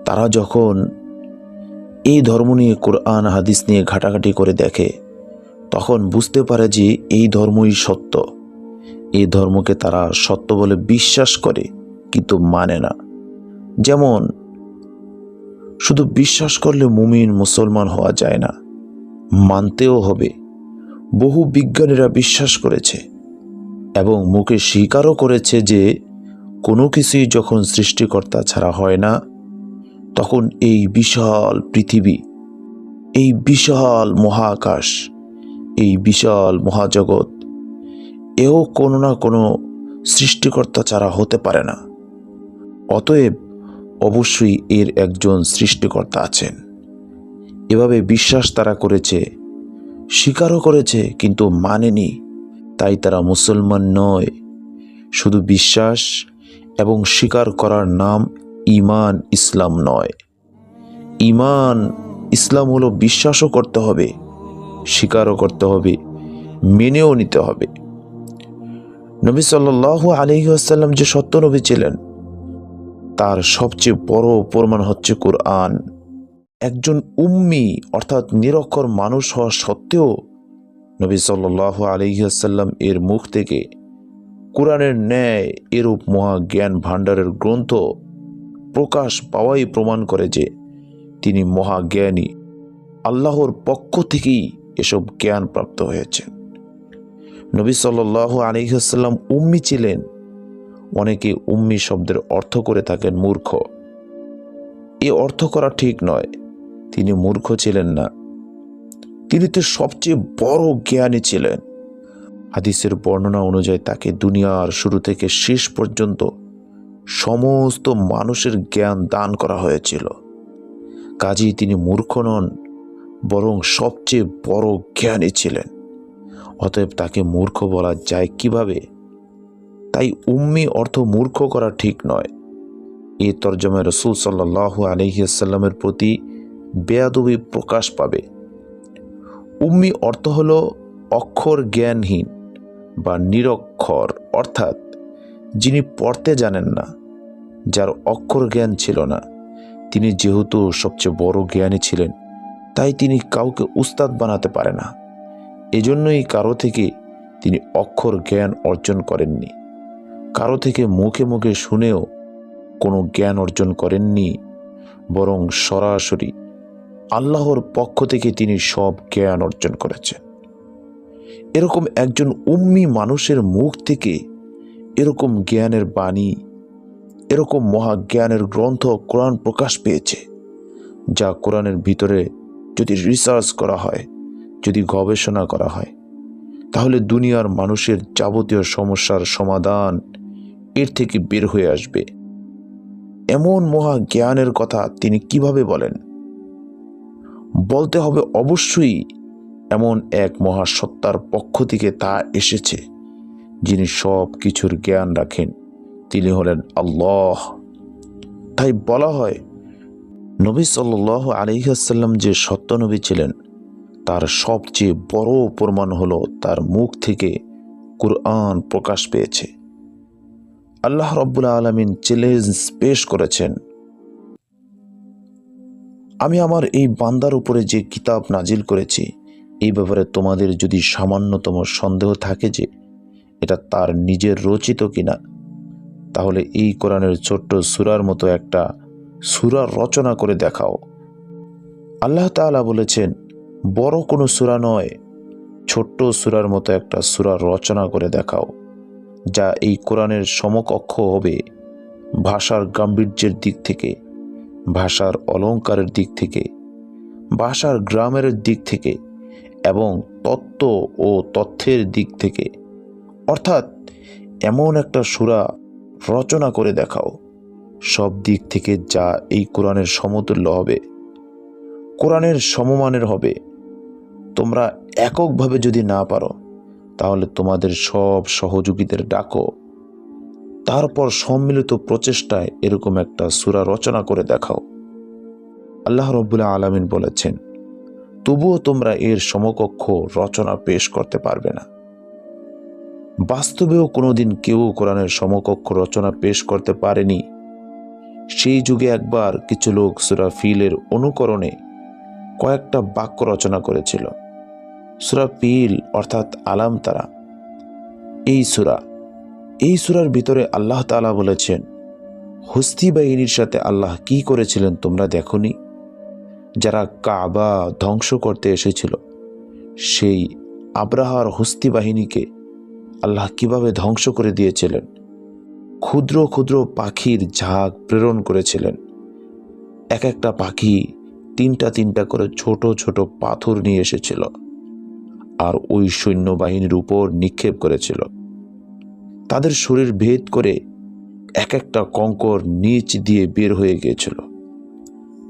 তারা যখন এই ধর্ম নিয়ে, কোরআন হাদিস নিয়ে ঘাটাঘাটি করে দেখে, তখন বুঝতে পারে যে এই ধর্মই সত্য। এই ধর্মকে তারা সত্য বলে বিশ্বাস করে, কিন্তু মানে না। যেমন, শুধু বিশ্বাস করলে মুমিন মুসলমান হওয়া যায় না, মানতেও হবে। বহু বিজ্ঞানীরা বিশ্বাস করেছে এবং মুখে স্বীকারও করেছে যে কোনো কিছুই যখন সৃষ্টিকর্তা ছাড়া হয় না, তখন এই বিশাল পৃথিবী, এই বিশাল মহাকাশ, এই বিশাল মহাজগৎ, এও কোনো না কোনো সৃষ্টিকর্তা ছাড়া হতে পারে না। অতএব অবশ্যই এর একজন সৃষ্টিকর্তা আছেন। এভাবে বিশ্বাস তারা করেছে, স্বীকারও করেছে, কিন্তু মানেনি। তাই তারা মুসলমান নয়। শুধু বিশ্বাস এবং স্বীকার করার নাম ঈমান, ইসলাম নয়। ঈমান ইসলাম হলো বিশ্বাসও করতে হবে, স্বীকারও করতে হবে, মেনেও নিতে হবে। নবী সাল্লাল্লাহু আলাইহি ওয়াসাল্লাম যে সত্য নবী ছিলেন, তার সবচেয়ে বড় প্রমাণ হচ্ছে কুরআন। একজন উম্মি অর্থাৎ নিরক্ষর মানুষ হওয়া সত্ত্বেও নবী সাল্লাল্লাহু আলাইহি ওয়াসাল্লাম এর মুখ থেকে কুরআনের ন্যায় এরূপ মহা জ্ঞান ভাণ্ডারের গ্রন্থ প্রকাশ পাওয়াই প্রমাণ করে যে তিনি মহাজ্ঞানী। আল্লাহর পক্ষ থেকেই এসব জ্ঞান প্রাপ্ত হয়েছে। নবী সাল্লাল্লাহু আলাইহি ওয়াসাল্লাম উম্মি ছিলেন। অনেকে উম্মি শব্দের অর্থ করে থাকেন মূর্খ। এ অর্থ করা ঠিক নয়। তিনি মূর্খ ছিলেন না, তিনি তো সবচেয়ে বড় জ্ঞানী ছিলেন। হাদিসের বর্ণনা অনুযায়ী তাকে দুনিয়ার শুরু থেকে শেষ পর্যন্ত সমস্ত মানুষের জ্ঞান দান করা হয়েছিল। কাজেই তিনি মূর্খ নন, বরং সবচেয়ে বড় জ্ঞানী ছিলেন। অতএব তাকে মূর্খ বলা যায় কিভাবে? তাই উম্মি অর্থ মূর্খ করা ঠিক নয়। এই তরজমায় রাসূল সাল্লাল্লাহু আলাইহি ওয়াসাল্লামের প্রতি বেয়াদবি প্রকাশ পাবে। উম্মি অর্থ হলো অক্ষর জ্ঞানহীন বা নিরক্ষর, অর্থাৎ যিনি পড়তে জানেন না, যার অক্ষর জ্ঞান ছিল না। তিনি যেহেতু সবচেয়ে বড় জ্ঞানী ছিলেন, তাই তিনি কাউকে উস্তাদ বানাতে পারে না। এজন্যই কারো থেকে তিনি অক্ষর জ্ঞান অর্জন করেননি, কারো থেকে মুখে মুখে শুনেও কোনো জ্ঞান অর্জন করেননি, বরং সরাসরি আল্লাহর পক্ষ থেকে তিনি সব জ্ঞান অর্জন করেছেন। এরকম একজন উম্মি মানুষের মুখ থেকে এরকম জ্ঞানের বাণী, এরকম মহাজ্ঞানের গ্রন্থ কোরআন প্রকাশ পেয়েছে, যা কোরআনের ভিতরে যদি রিসার্চ করা হয়, যদি গবেষণা করা হয়, তাহলে দুনিয়ার মানুষের যাবতীয় সমস্যার সমাধান এর থেকে বের হয়ে আসবে। এমন মহা জ্ঞানের কথা তিনি কিভাবে বলেন? বলতে হবে অবশ্যই এমন এক মহাসত্তার পক্ষ থেকে তা এসেছে, যিনি সব কিছুর জ্ঞান রাখেন। তিনি হলেন আল্লাহ। তাই বলা হয়, নবী সাল্লাল্লাহু আলাইহি ওয়াসাল্লাম যে সত্য নবী ছিলেন, তার সবচেয়ে বড় প্রমাণ হলো তার মুখ থেকে কুরআন প্রকাশ পেয়েছে। আল্লাহ রাব্বুল আলামিন চ্যালেঞ্জ পেশ করেছেন, আমি আমার এই বান্দার উপরে যে কিতাব নাজিল করেছি, এই ব্যাপারে তোমাদের যদি সামান্যতম সন্দেহ থাকে যে এটা তার নিজের রচিত কিনা, তাহলে এই কোরআনের ছোট্ট সূরার মতো একটা সূরা রচনা করে দেখাও। আল্লাহ তাআলা বলেছেন, বড় কোনো সূরা নয়, ছোট্ট সূরার মতো একটা সূরা রচনা করে দেখাও, যা এই কোরআনের সমকক্ষ হবে ভাষার গাম্ভীর্যের দিক থেকে, ভাষার অলঙ্কারের দিক থেকে, ভাষার গ্রামারের দিক থেকে এবং তত্ত্ব ও তথ্যের দিক থেকে। অর্থাৎ এমন একটা সূরা রচনা করে দেখাও সব দিক থেকে, যা এই কোরআনের সমতুল্য হবে, কোরআনের সমমানের হবে। তোমরা এককভাবে যদি না পারো, তাহলে তোমাদের সব সহযোগীদের ডাকো, তারপর সম্মিলিত প্রচেষ্টায় এরকম একটা সূরা রচনা করে দেখাও। আল্লাহ রাব্বুল আলামিন বলেছেন, তবুও তোমরা এর সমকক্ষ রচনা পেশ করতে পারবে না। বাস্তবেও কোনোদিন কেউ কোরআনের সমকক্ষ রচনা পেশ করতে পারেনি। সেই যুগে একবার কিছু লোক সূরা ফিলের অনুকরণে কয়েকটা বাক্য রচনা করেছিল। সূরা ফিল অর্থাৎ আলাম তারা, এই সূরার ভিতরে আল্লাহ তাআলা বলেছেন, হস্তি বাহিনীর সাথে আল্লাহ কি করেছিলেন তোমরা দেখোনি? যারা কাবা ধ্বংস করতে এসেছিল, সেই আব্রাহার হস্তি বাহিনীকে আল্লাহ কিভাবে ধ্বংস করে দিয়েছিলেন। ক্ষুদ্র ক্ষুদ্র পাখির ঝাঁক প্রেরণ করেছিলেন। এক একটা পাখি তিনটা তিনটা করে ছোট ছোট পাথর নিয়ে এসেছিল আর ওই সৈন্যবাহিনীর উপর নিক্ষেপ করেছিল। তাদের শরীর ভেদ করে এক একটা কঙ্কর নিচ দিয়ে বের হয়ে গিয়েছিল।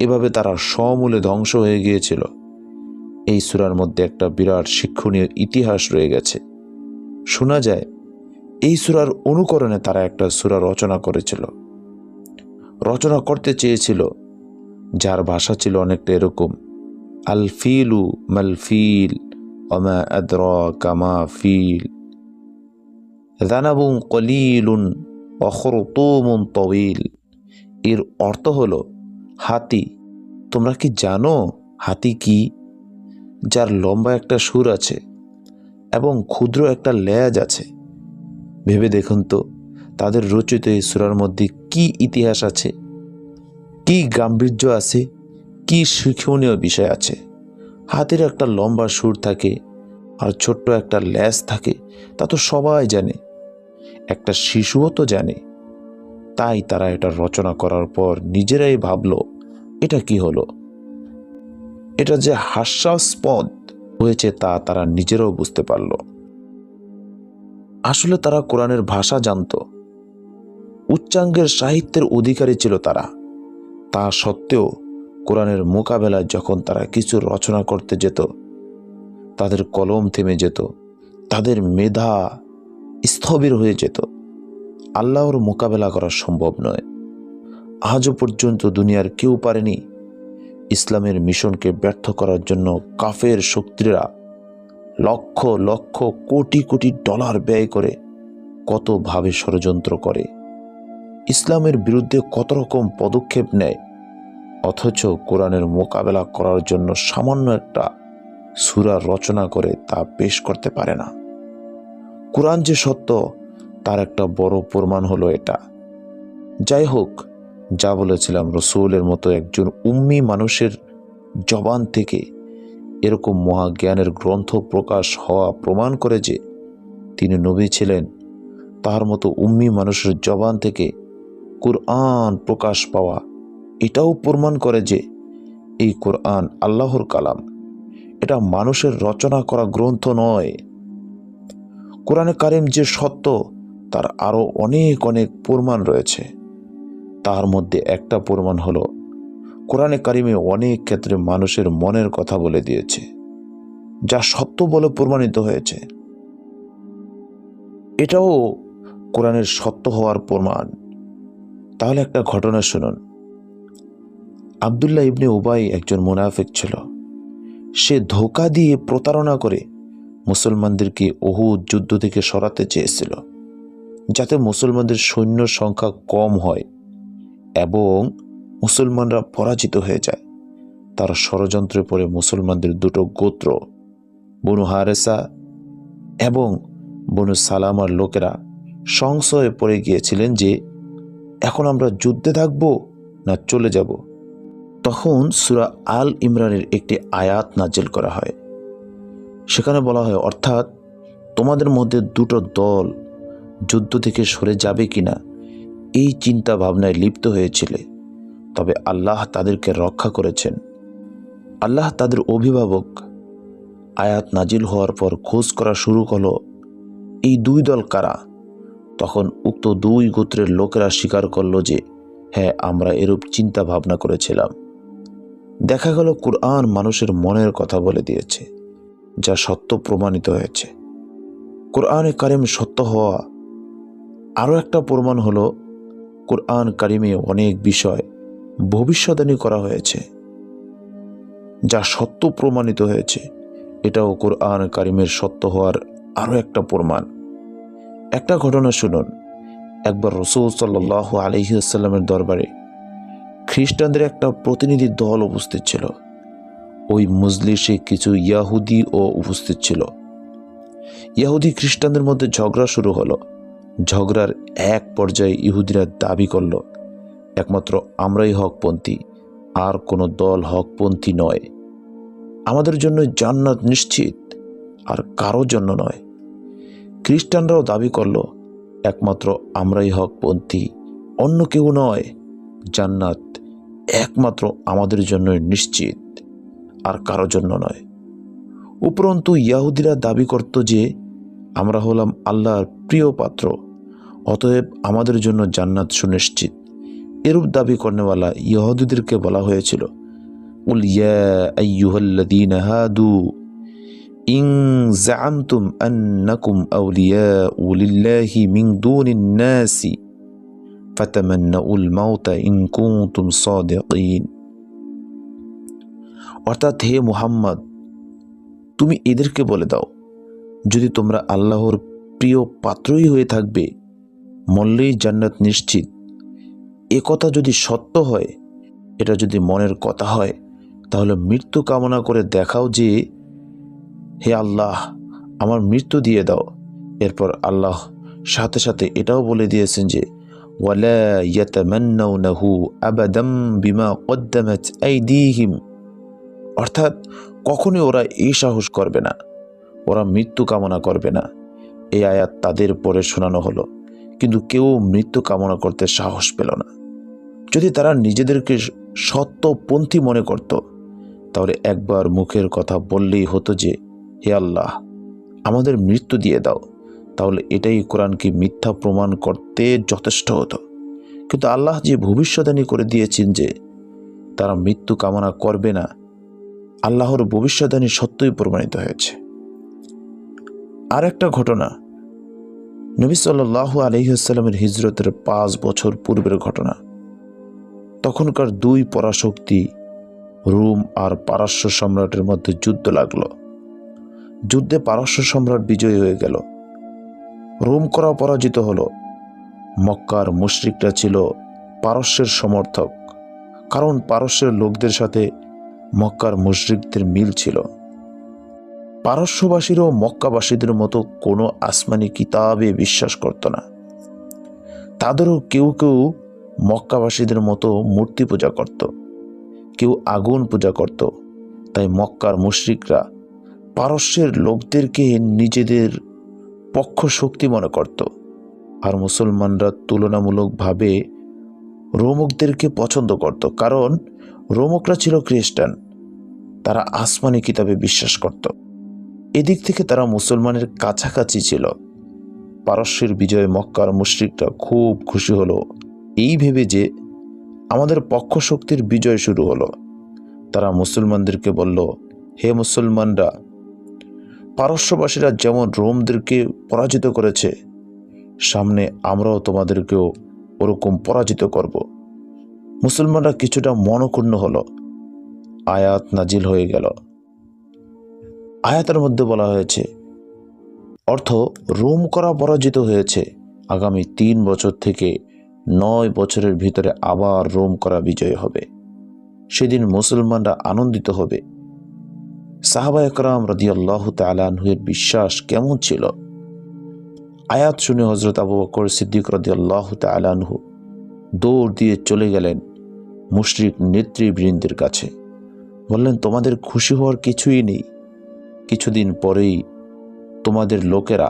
এভাবে তারা সমূলে ধ্বংস হয়ে গিয়েছিল। এই সূরার মধ্যে একটা বিরাট শিক্ষণীয় ইতিহাস রয়ে গেছে। শোনা যায়, এই সূরার অনুকরণে তারা একটা সূরা রচনা করেছিল, রচনা করতে চেয়েছিল, যার ভাষা ছিল অনেকটা এরকম, আল ফিলু মাল ফিল ওমা আদরাকা মা ফিল যানাবুন কলিলুন ওয়া খুরতুমুন তাওয়িল। এর অর্থ হলো, হাতি, তোমরা কি জানো হাতি কি? যার লম্বা একটা সুর আছে এবং ক্ষুদ্র একটা লেজ আছে। ভেবে দেখুন তো, তাদের রচিত এই সূরার মধ্যে কি ইতিহাস আছে, কি গাম্ভীর্য আছে, কি শিক্ষণীয় বিষয় আছে। হাতির একটা লম্বা সুর থাকে আর ছোট্ট একটা লেজ থাকে, তা তো সবাই জানে, একটা শিশুও তো জানে। তাই তারা এটা রচনা করার পর নিজেরাই ভাবলো, এটা কি হলো। এটা যে হাস্যাস্পদ হয়েছে তা তারা নিজেরাও বুঝতে পারল। আসলে তারা কোরআনের ভাষা জানত, উচ্চাঙ্গের সাহিত্যের অধিকারী ছিল তারা। তা সত্ত্বেও কোরআনের মোকাবেলায় যখন তারা কিছু রচনা করতে যেত, তাদের কলম থেমে যেত, তাদের মেধা স্থবির হয়ে যেত। আল্লাহর মোকাবেলা করা সম্ভব নয়। আজও পর্যন্ত দুনিয়ার কেউ পারেনি। ইসলামের মিশনকে ব্যর্থ করার জন্য কাফের শক্তিরা লক্ষ লক্ষ কোটি কোটি ডলার ব্যয় করে কতভাবে ষড়যন্ত্র করে, ইসলামের বিরুদ্ধে কত রকম পদক্ষেপ নেয়, অথচ কোরআনের মোকাবেলা করার জন্য সামান্য একটা সূরা রচনা করে তা পেশ করতে পারে না। কোরআন যে সত্য তার একটা বড় প্রমাণ হলো এটা। যাই হোক, যা বলেছিলাম, রসূলের মতো একজন উম্মি মানুষের জবান থেকে এরকম মহাজ্ঞানের গ্রন্থ প্রকাশ হওয়া প্রমাণ করে যে তিনি নবী ছিলেন। তার মতো উম্মি মানুষের জবান থেকে কুরআন প্রকাশ পাওয়া এটাও প্রমাণ করে যে এই কোরআন আল্লাহর কালাম, এটা মানুষের রচনা করা গ্রন্থ নয়। কোরআনে কারিম যে সত্য তার আরো অনেক অনেক প্রমাণ রয়েছে। তার মধ্যে একটা প্রমাণ হলো কোরআনে কারিমে অনেক ক্ষেত্রে মানুষের মনের কথা বলে দিয়েছে, যা সত্য বলে প্রমাণিত হয়েছে। এটাও কোরআনের সত্য হওয়ার প্রমাণ। তাহলে একটা ঘটনা শুনুন। আব্দুল্লাহ ইবনে উবাই একজন মুনাফিক ছিল। সে ধোঁকা দিয়ে প্রতারণা করে মুসলমানদেরকে উহুদ যুদ্ধ থেকে সরাতে চেয়েছিল, যাতে মুসলমানদের সৈন্য সংখ্যা কম হয় এবং মুসলমানরা পরাজিত হয়ে যায়। তার ষড়যন্ত্রে পড়ে মুসলমানদের দুটো গোত্র, বনু হারেসা এবং বনু সালামার লোকেরা সংশয়ে পড়ে গিয়েছিলেন যে এখন আমরা যুদ্ধে থাকব না চলে যাব। তখন সূরা আল ইমরানের একটি আয়াত নাজিল করা হয়। সেখানে বলা হয়, অর্থাৎ তোমাদের মধ্যে দুটো দল যুদ্ধ থেকে সরে যাবে কিনা এই চিন্তা ভাবনায় লিপ্ত হয়েছিলে, তবে আল্লাহ তাদেরকে রক্ষা করেছেন। আল্লাহ তাদের অভিভাবক। আয়াত নাজিল হওয়ার পর খোঁজ করা শুরু হলো এই দুই দল কারা। তখন উক্ত দুই গোত্রের লোকেরা স্বীকার করলো যে হ্যাঁ, আমরা এরূপ চিন্তা ভাবনা করেছিলাম। দেখা গেল কুরআন মানুষের মনের কথা বলে দিয়েছে, যা সত্য প্রমাণিত হয়েছে। কুরআনে কারিম সত্য হওয়া আরও একটা প্রমাণ হলো কুরআন কারিমে অনেক বিষয় ভবিষ্যদ্বাণী করা হয়েছে, যা সত্য প্রমাণিত হয়েছে। এটাও কুরআন কারিমের সত্য হওয়ার আরও একটা প্রমাণ। একটা ঘটনা শুনুন। একবার রাসূল সাল্লাল্লাহু আলাইহি ওয়াসাল্লামের দরবারে খ্রিস্টানদের একটা প্রতিনিধি দল উপস্থিত ছিল। ওই মজলিসে কিছু ইয়াহুদিও উপস্থিত ছিল। ইহুদি খ্রিস্টানদের মধ্যে ঝগড়া শুরু হলো। ঝগড়ার এক পর্যায়ে ইহুদিরা দাবি করল, একমাত্র আমরাই হকপন্থী, আর কোনো দল হকপন্থী নয়। আমাদের জন্য জান্নাত নিশ্চিত, আর কারো জন্য নয়। খ্রিস্টানরাও দাবি করল, একমাত্র আমরাই হকপন্থী, অন্য কেউ নয়। জান্নাত একমাত্র আমাদের জন্য নিশ্চিত, আর কারো জন্য নয়। উপরন্তু ইয়াহুদিরা দাবি করত যে আমরা হলাম আল্লাহর প্রিয় পাত্র, অতএব আমাদের জন্য জান্নাত সুনিশ্চিত। এরূপ দাবি করনেওয়ালা ইহুদিদেরকে বলা হয়েছিল, কুল ইয়া আইয়ুহাল্লাযীনা হাদু ইন যাআমতুম আন্নাকুম আউলিয়াউ লিল্লাহি মিন দুনিন নাসি ফাতামান্নাউল মাউতা ইন কুনতুম সাদিকিন। অর্থাৎ, হে মুহাম্মদ, তুমি এদেরকে বলে দাও, যদি তোমরা আল্লাহর প্রিয় পাত্রই হয়ে থাকবে, মরলেই জান্নাত নিশ্চিত। এ কথা যদি সত্য হয়, এটা যদি মনের কথা হয়, তাহলে মৃত্যু কামনা করে দেখাও যে হে আল্লাহ, আমার মৃত্যু দিয়ে দাও। এরপর আল্লাহ সাথে সাথে এটাও বলে দিয়েছেন যে ওয়ালা ইয়াতামান্নাউনাহু আবাদাম বিমা কদ্দামাত আইদিহিম। অর্থাৎ কখনোই ওরা এই সাহস করবে না, ওরা মৃত্যু কামনা করবে না। এই আয়াত তাদের পরে শোনানো হলো, কিন্তু কেউ মৃত্যু কামনা করতে সাহস পেল না। যদি তারা নিজেদেরকে সত্যপন্থী মনে করত, তাহলে একবার মুখের কথা বললেই হতো যে হে আল্লাহ, আমাদের মৃত্যু দিয়ে দাও। তাহলে এটাই কোরআনকে মিথ্যা প্রমাণ করতে যথেষ্ট হতো। কিন্তু আল্লাহ যে ভবিষ্যদ্বাণী করে দিয়েছেন যে তারা মৃত্যু কামনা করবে না, আল্লাহর ভবিষ্যদ্বাণী সত্যই প্রমাণিত হয়েছে। আর একটা ঘটনা, নবী সাল্লাল্লাহু আলাইহি ওয়াসাল্লামের হিজরতের 5 বছর পূর্বের ঘটনা। তখনকার দুই পরাশক্তি রোম আর পারস্য সম্রাটের মধ্যে যুদ্ধ লাগলো। যুদ্ধে পারস্য সম্রাট বিজয়ী হয়ে গেল, রোম করা পরাজিত হলো। মক্কার মুশরিকরা ছিল পারস্যের সমর্থক, কারণ পারস্যের লোকদের সাথে মক্কার মুশরিকদের মিল ছিল। পারস্যবাসীরও মক্কাবাসীদের মতো কোনো আসমানি কিতাবে বিশ্বাস করত না। তাদেরও কেউ কেউ মক্কাবাসীদের মতো মূর্তি পূজা করত, কেউ আগুন পূজা করত। তাই মক্কার মুশরিকরা পারস্যের লোকদেরকে নিজেদের পক্ষ শক্তি মনে করত, আর মুসলমানরা তুলনামূলকভাবে রোমকদেরকে পছন্দ করত, কারণ রোমকরা ছিল খ্রিস্টান। তারা আসমানি কিতাবে বিশ্বাস করত। এদিক থেকে তারা মুসলমানের কাছাকাছি ছিল। পারস্যের বিজয়ে মক্কার মুশরিকরা খুব খুশি হলো এই ভেবে যে আমাদের পক্ষ শক্তির বিজয় শুরু হলো। তারা মুসলমানদেরকে বলল, হে মুসলমানরা, পারস্যবাসীরা যেমন রোমদেরকে পরাজিত করেছে, সামনে আমরাও তোমাদেরকেও ওরকম পরাজিত করব। মুসলমানরা কিছুটা মনক্ষুণ্ণ হলো। আয়াত নাজিল হয়ে গেল। আয়াতের মধ্যে বলা হয়েছে, অর্থ রোম করা পরাজিত হয়েছে, আগামী 3 বছর থেকে 9 বছরের ভিতরে আবার রোম করা বিজয় হবে। সেদিন মুসলমানরা আনন্দিত হবে। সাহাবা একরাম রাদিয়াল্লাহু তাআলা আনহুর বিশ্বাস কেমন ছিল? আয়াত শুনে হযরত আবু বকর সিদ্দিক রাদিয়াল্লাহু তাআলা আনহু দৌড় দিয়ে চলে গেলেন মুশরিক নেতৃবৃন্দের কাছে। বললেন, তোমাদের খুশি হওয়ার কিছুই নেই। কিছুদিন পরেই তোমাদের লোকেরা,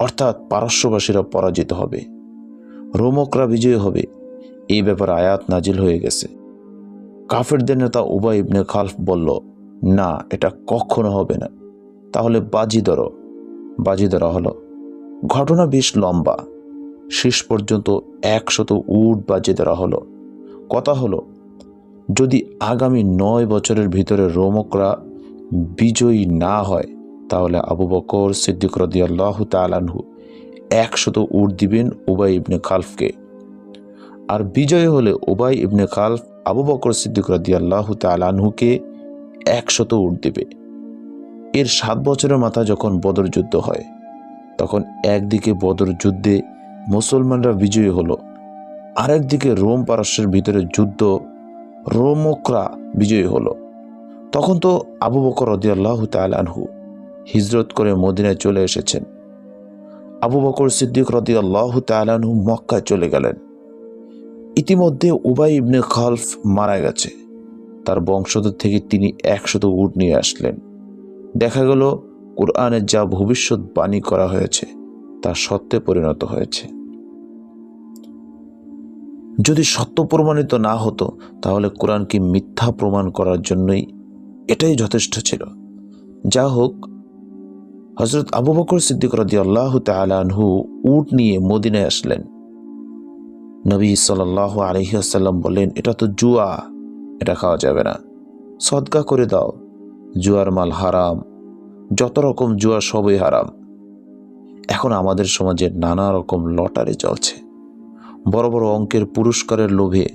অর্থাৎ পারস্যবাসীরা পরাজিত হবে, রোমকরা বিজয় হবে। এই ব্যাপারে আয়াত নাজিল হয়ে গেছে। কাফেরদের নেতা উবাই ইবনে খালফ বলল, না, এটা কখনো হবে না। তাহলে বাজি ধরো। বাজি ধরা হলো। ঘটনা বেশ লম্বা। শেষ পর্যন্ত 100 উট বাজি ধরা হলো। কথা হলো, যদি আগামী 9 বছরের ভিতরে রোমকরা বিজয়ী না হয়, তাহলে আবু বকর সিদ্দিক রাদিয়াল্লাহু তাআলা আনহু 100 উট দিবেন উবাই ইবনে খালফকে। আর বিজয় হলে উবাই ইবনে খালফ আবু বকর সিদ্দিক রাদিয়াল্লাহু তাআলা আনহুকে 100 উট দিবে। এর 7 বছরের মাথা যখন বদর যুদ্ধ হয়, তখন একদিকে বদর যুদ্ধে মুসলমানরা বিজয়ী হলো, আরেকদিকে রোম পারস্যের ভিতরে যুদ্ধ, রোমকরা বিজয়ী হলো। তখন তো আবু বকর রাদিয়াল্লাহু তাআলা আনহু হিজরত করে মদিনায় চলে এসেছেন। আবু বকর সিদ্দিক রাদিয়াল্লাহু তাআলা আনহু মক্কায় চলে গেলেন। ইতিমধ্যে উবাই ইবনে খালফ মারা গেছে। তার বংশধর থেকে তিনি 100 উট নিয়ে আসলেন। দেখা গেল কুরআনে যা ভবিষ্যৎবাণী করা হয়েছে তা সত্যে পরিণত হয়েছে। যদি সত্য প্রমাণিত না হতো, তাহলে কোরআনকে মিথ্যা প্রমাণ করার জন্যই এটাই যথেষ্ট ছিল। যা হোক, হযরত আবু বকর সিদ্দিক রাদিয়াল্লাহু তাআলা আনহু উট নিয়ে মদিনায় আসলেন। নবী সাল্লাল্লাহু আলাইহি ওয়াসাল্লাম বললেন, এটা তো জুয়া, এটা খাওয়া যাবে না, সদকা করে দাও। জুয়ার মাল হারাম, যত রকম জুয়া সবই হারাম। এখন আমাদের সমাজে নানা রকম লটারি চলছে। বড় বড় অঙ্কের পুরস্কারের লোভে,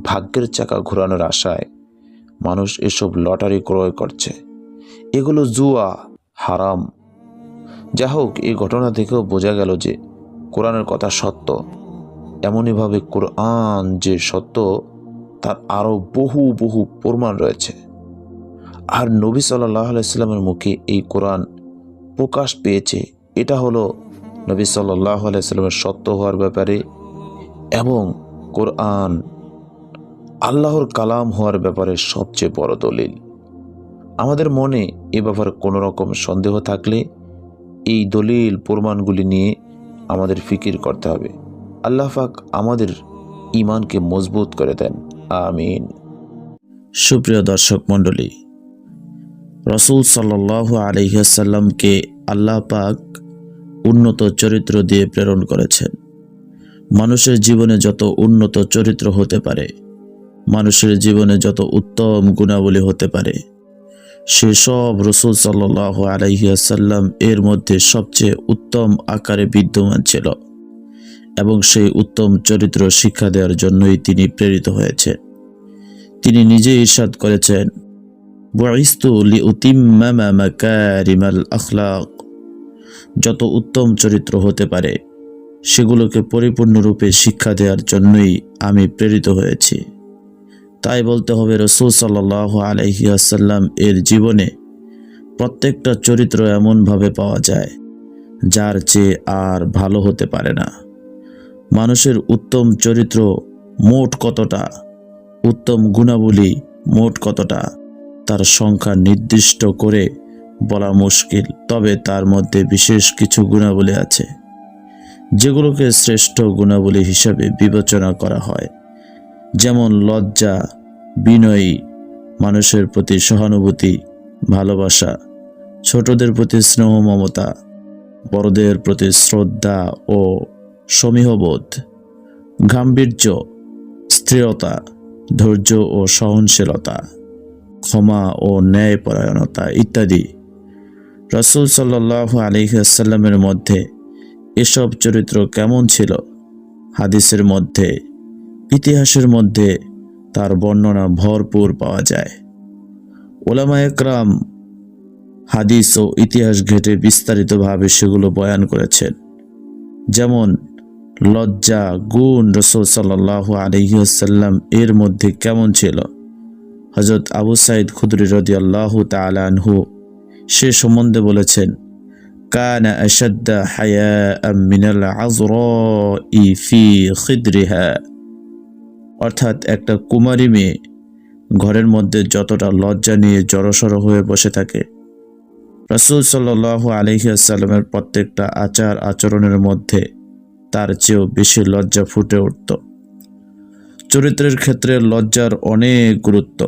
ভাগ্যের চাকা ঘোরানোর আশায় মানুষ এসব লটারি ক্রয় করছে। এগুলো জুয়া, হারাম। যা হোক, এই ঘটনা থেকেও বোঝা গেল যে কোরআনের কথা সত্য। এমনইভাবে কোরআন যে সত্য, তার আরও বহু বহু প্রমাণ রয়েছে। আর নবী সাল্লাল্লাহু আলাইহি সাল্লামের মুখে এই কোরআন প্রকাশ পেয়েছে, এটা হলো নবী সাল্লাল্লাহু আলাইহি সাল্লামের সত্য হওয়ার ব্যাপারে এবং কোরআন আল্লাহর কালাম হওয়ার ব্যাপারে সবচেয়ে বড় দলিল। আমাদের মনে এ ব্যাপারে কোনো রকম সন্দেহ থাকলে এই দলিল প্রমাণগুলি নিয়ে আমাদের ফিকির করতে হবে। আল্লাহ পাক আমাদের ঈমানকে মজবুত করে দেন। আমিন। সুপ্রিয় দর্শক মণ্ডলী, রাসূল সাল্লাল্লাহু আলাইহি ওয়াসাল্লামকে আল্লাহ পাক উন্নত চরিত্র দিয়ে প্রেরণ করেছেন। মানুষের জীবনে যত উন্নত চরিত্র হতে পারে, মানুষের জীবনে যত উত্তম গুণাবলী হতে পারে, সেসব রাসূল সাল্লাল্লাহু আলাইহি ওয়াসাল্লাম এর মধ্যে সবচেয়ে উত্তম আকারে বিদ্যমান ছিল এবং সেই উত্তম চরিত্র শিক্ষা দেওয়ার জন্যই তিনি প্রেরিত হয়েছেন। তিনি নিজেই ইরশাদ করেছেন, বুইসতু লিউতিম্মামা মাকারিমাল আখলাক। যত উত্তম চরিত্র হতে পারে সেগুলোকে পরিপূর্ণরূপে শিক্ষা দেওয়ার জন্যই আমি প্রেরিত হয়েছি। তাই বলতে হবে, রাসূল সাল্লাল্লাহু আলাইহি ওয়াসাল্লাম এর জীবনে প্রত্যেকটা চরিত্র এমনভাবে পাওয়া যায় যার চেয়ে আর ভালো হতে পারে না। মানুষের উত্তম চরিত্র মোট কতটা, উত্তম গুণাবলী মোট কতটা, তার সংখ্যা নির্দিষ্ট করে বলা মুশকিল। তবে তার মধ্যে বিশেষ কিছু গুণাবলী আছে যেগুলোকে শ্রেষ্ঠ গুণাবলী হিসাবে বিবেচনা করা হয় যেমন লজ্জা, বিনয়ী, মানুষের প্রতি সহানুভূতি, ভালোবাসা, ছোটদের প্রতি স্নেহ মমতা, বড়দের প্রতি শ্রদ্ধা ও সমীহবোধ, গাম্ভীর্য, স্থিরতা, ধৈর্য ও সহনশীলতা, ক্ষমা ও ন্যায়পরায়ণতা ইত্যাদি। রাসূল সাল্লাল্লাহু আলাইহি ওয়াসাল্লামের মধ্যে এসব চরিত্র কেমন ছিল? হাদিসের মধ্যে, ইতিহাসের মধ্যে তার বর্ণনা ভরপুর পাওয়া যায়। উলামায়ে কেরাম হাদিস ও ইতিহাস ঘেঁটে বিস্তারিতভাবে সেগুলো বয়ান করেছেন। যেমন লজ্জা গুণ রাসূল সাল্লাল্লাহু আলাইহি ওয়াসাল্লাম এর মধ্যে কেমন ছিল? হযরত আবু সাঈদ খুদরি রাদিয়াল্লাহু তাআলা আনহু সে সম্বন্ধে বলেছেন, কানা আশাদ্দা হায়াআম মিনাল আযরাই ফি খিদরিহা, অর্থাৎ একটা কুমারী মেয়ে ঘরের মধ্যে যতটা লজ্জা নিয়ে জড়সড় হয়ে বসে থাকে, রাসূল সাল্লাল্লাহু আলাইহি ওয়াসাল্লামের প্রত্যেকটা আচার আচরণের মধ্যে তার চেয়েও বেশি লজ্জা ফুটে উঠত। চরিত্রের ক্ষেত্রে লজ্জার অনেক গুরুত্ব,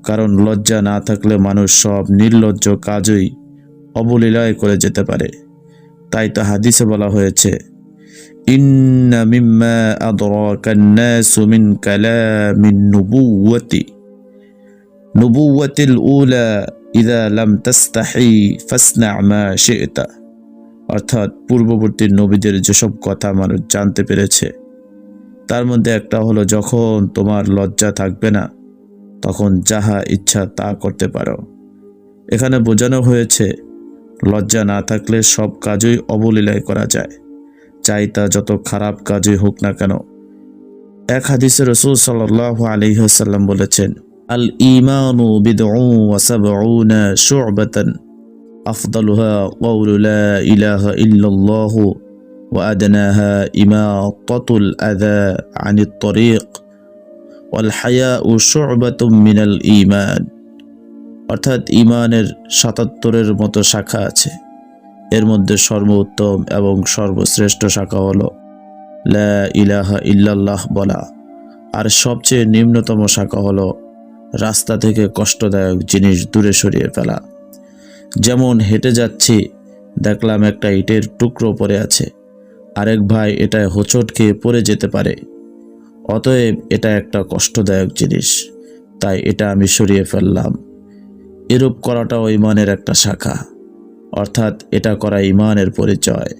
কারণ লজ্জা না থাকলে মানুষ সব নির্লজ্জ কাজই অবলীলায় করে যেতে পারে। তাই তো হাদিসে বলা হয়েছে, ইন্না মিম্মা আদরাকান নাসু মিন কালামিন নুবুওয়াতিল উলা ইযা লাম তাস্তাহি ফাসনা মা শি'তা, অর্থাৎ পূর্ববর্তী নবীদের যেসব কথা মানুষ জানতে পেরেছে তার মধ্যে একটা হলো, যখন তোমার লজ্জা থাকবে না তখন যাহা ইচ্ছা তা করতে পারো। এখানে বোঝানো হয়েছে লজ্জা না থাকলে সব কাজই অবলীলায় করা যায়, চাই তা যত খারাপ কাজই হোক না কেন। এক হাদিসে রাসূল সাল্লাল্লাহু আলাইহি ওয়াসাল্লাম বলেছেন, আল ঈমানু বিদউন ওয়া সাবউনা শু'বাতান আফদালুহা ক্বাউলু লা ইলাহা ইল্লাল্লাহু ওয়া আদনাহা ইমাতাতুল আযা আনিত তরিক ওয়াল হায়াউ শু'বাতুম মিনাল ঈমান, অর্থাৎ ঈমানের ৭৭-এর মতো শাখা আছে। এর মধ্যে সর্বোত্তম এবং সর্বশ্রেষ্ঠ শাখা হলো লা ইলাহা ইল্লাল্লাহ বলা, আর সবচেয়ে নিম্নতম শাখা হলো রাস্তা থেকে কষ্টদায়ক জিনিস দূরে সরিয়ে ফেলা। যেমন হেঁটে যাচ্ছি, দেখলাম একটা ইটের টুকরো পড়ে আছে, আরেক ভাই এটায় হোঁচট খেয়ে পড়ে যেতে পারে, অতএব এটা একটা কষ্টদায়ক জিনিস, তাই এটা আমি সরিয়ে ফেললাম। এরূপ করাটাও ঈমানের একটা শাখা, অর্থাৎ এটা করা ঈমানের পরিচয়।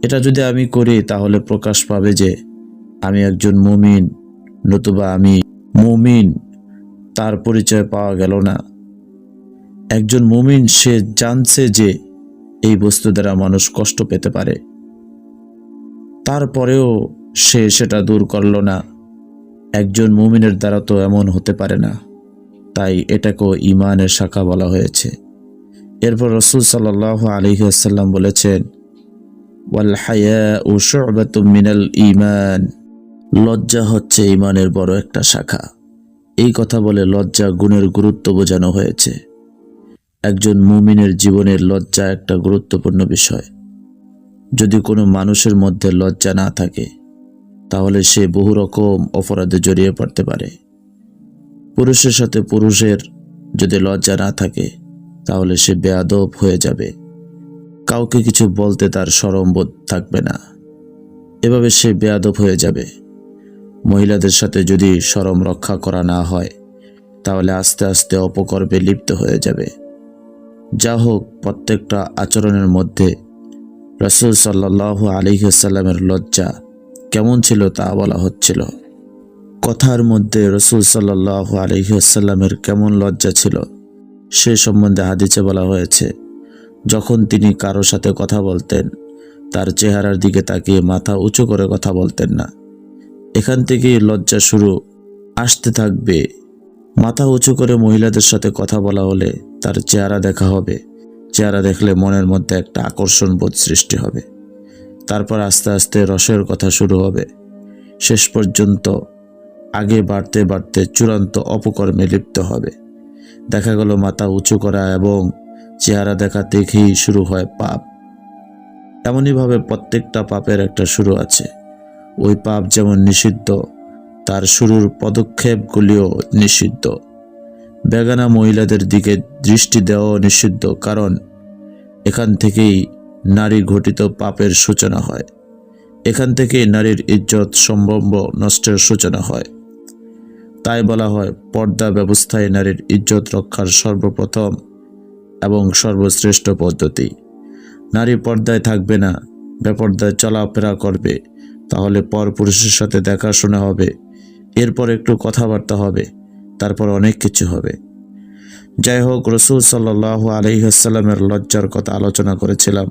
এটা যদি আমি করি তাহলে প্রকাশ পাবে যে আমি একজন মুমিন, নতুবা আমি মুমিন তার পরিচয় পাওয়া গেল না। একজন মুমিন সে জানছে যে এই বস্তু দ্বারা মানুষ কষ্ট পেতে পারে, তারপরেও সে সেটা দূর করল না। একজন মুমিনের দ্বারা তো এমন হতে পারে না, তাই এটাকেও ঈমানের শাখা বলা হয়েছে। এরপর রাসূল সাল্লাল্লাহু আলাইহি ওয়াসাল্লাম বলেছেন, ওয়াল হায়াউ শু'বাতুম মিনাল ঈমান, লজ্জা হচ্ছে ঈমানের বড় একটা শাখা। এই কথা বলে লজ্জা গুণের গুরুত্ব বোঝানো হয়েছে। একজন মুমিনের জীবনের লজ্জা একটা গুরুত্বপূর্ণ বিষয়। যদি কোনো মানুষের মধ্যে লজ্জা না থাকে তাহলে সে বহু রকম অপরাধে জড়িয়ে পড়তে পারে। পুরুষের সাথে পুরুষের যদি লজ্জা না থাকে তাহলে সে বেয়াদব হয়ে যাবে, কাউকে কিছু বলতে তার শরম বোধ থাকবে না, এভাবে সে বেয়াদব হয়ে যাবে। মহিলাদের সাথে যদি শরম রক্ষা করা না হয় তাহলে আস্তে আস্তে অপকর্মে লিপ্ত হয়ে যাবে। যা হোক, প্রত্যেকটা আচরণের মধ্যে রাসূল সাল্লাল্লাহু আলাইহি ওয়াসাল্লামের লজ্জা কেমন ছিল তা বলা হচ্ছিল। কথার মধ্যে রাসূল সাল্লাল্লাহু আলাইহি ওয়াসাল্লামের কেমন লজ্জা ছিল সে সম্বন্ধে হাদিসে বলা হয়েছে, যখন তিনি কারো সাথে কথা বলতেন তার চেহারার দিকে তাকিয়ে মাথা উঁচু করে কথা বলতেন না। এখান থেকেই লজ্জা শুরু, আসতে থাকবে। মাথা উঁচু করে মহিলাদের সাথে কথা বলা হলে তার চেহারা দেখা হবে, চেহারা দেখলে মনের মধ্যে একটা আকর্ষণ বোধ সৃষ্টি হবে, তারপর আস্তে আস্তে রসের কথা শুরু হবে, শেষ পর্যন্ত আগে বাড়তে বাড়তে চূড়ান্ত অপকর্মে লিপ্ত হবে। দেখা গেল মাথা উঁচু করা এবং চেহারা দেখা দেখেই শুরু হয় পাপ। এমনইভাবে প্রত্যেকটা পাপের একটা শুরু আছে। ওই পাপ যেমন নিষিদ্ধ তার শুরুর পদক্ষেপগুলিও নিষিদ্ধ। বেগানা মহিলাদের দিকে দৃষ্টি দেওয়াও নিষিদ্ধ, কারণ এখান থেকেই নারী ঘটিত পাপের সূচনা হয়। এখান থেকেই নারীর ইজ্জত সম্ভ্রম নষ্টের সূচনা হয়। তাই বলা হয়, পর্দা ব্যবস্থায় নারীর ইজ্জত রক্ষার সর্বপ্রথম এবং সর্বশ্রেষ্ঠ পদ্ধতি। নারী পর্দায় থাকবে না, বেপর্দায় চলাফেরা করবে, তাহলে পরপুরুষের সাথে দেখাশোনা হবে, এরপর একটু কথাবার্তা হবে, তারপর অনেক কিছু হবে। যাই হোক, রসুল সাল্লাল্লাহু আলাইহি ওয়াসাল্লামের লজ্জার কথা আলোচনা করেছিলাম,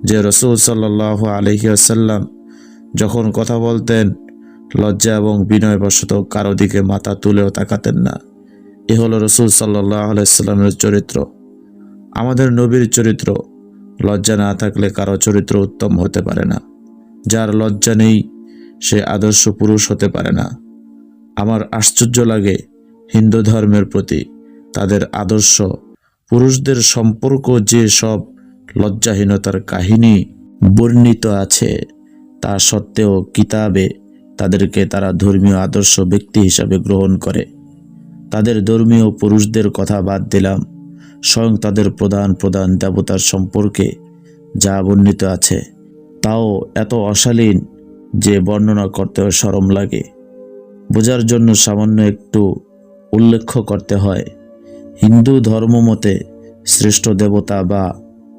যে রসুল সাল্লাল্লাহু আলাইহি ওয়াসাল্লাম যখন কথা বলতেন লজ্জা এবং বিনয়বশত কারো দিকে মাথা তুলেও তাকাতেন না। এ হলো রসুল সাল্লাল্লাহু আলাইহি ওয়াসাল্লামের চরিত্র। আমাদের নবীর চরিত্র। লজ্জা না থাকলে কারো চরিত্র উত্তম হতে পারে না। যার লজ্জা নেই সে আদর্শ পুরুষ হতে পারে না। আমার আশ্চর্য লাগে হিন্দু ধর্মের প্রতি, তাদের আদর্শ পুরুষদের সম্পর্ক যে সব লজ্জাহীনতার কাহিনী বর্ণিত আছে, তা সত্ত্বেও কিতাবে তাদেরকে তারা ধর্মীয় আদর্শ ব্যক্তি হিসাবে গ্রহণ করে। তাদের ধর্মীয় পুরুষদের কথা বাদ দিলাম, স্বয়ং তাদের প্রধান প্রধান দেবতার সম্পর্কে যা বর্ণিত আছে তাও এত অশালীন যে বর্ণনা করতেও শরম লাগে। বোঝার জন্য সামান্য একটু উল্লেখ করতে হয়। হিন্দু ধর্ম মতে শ্রেষ্ঠ দেবতা বা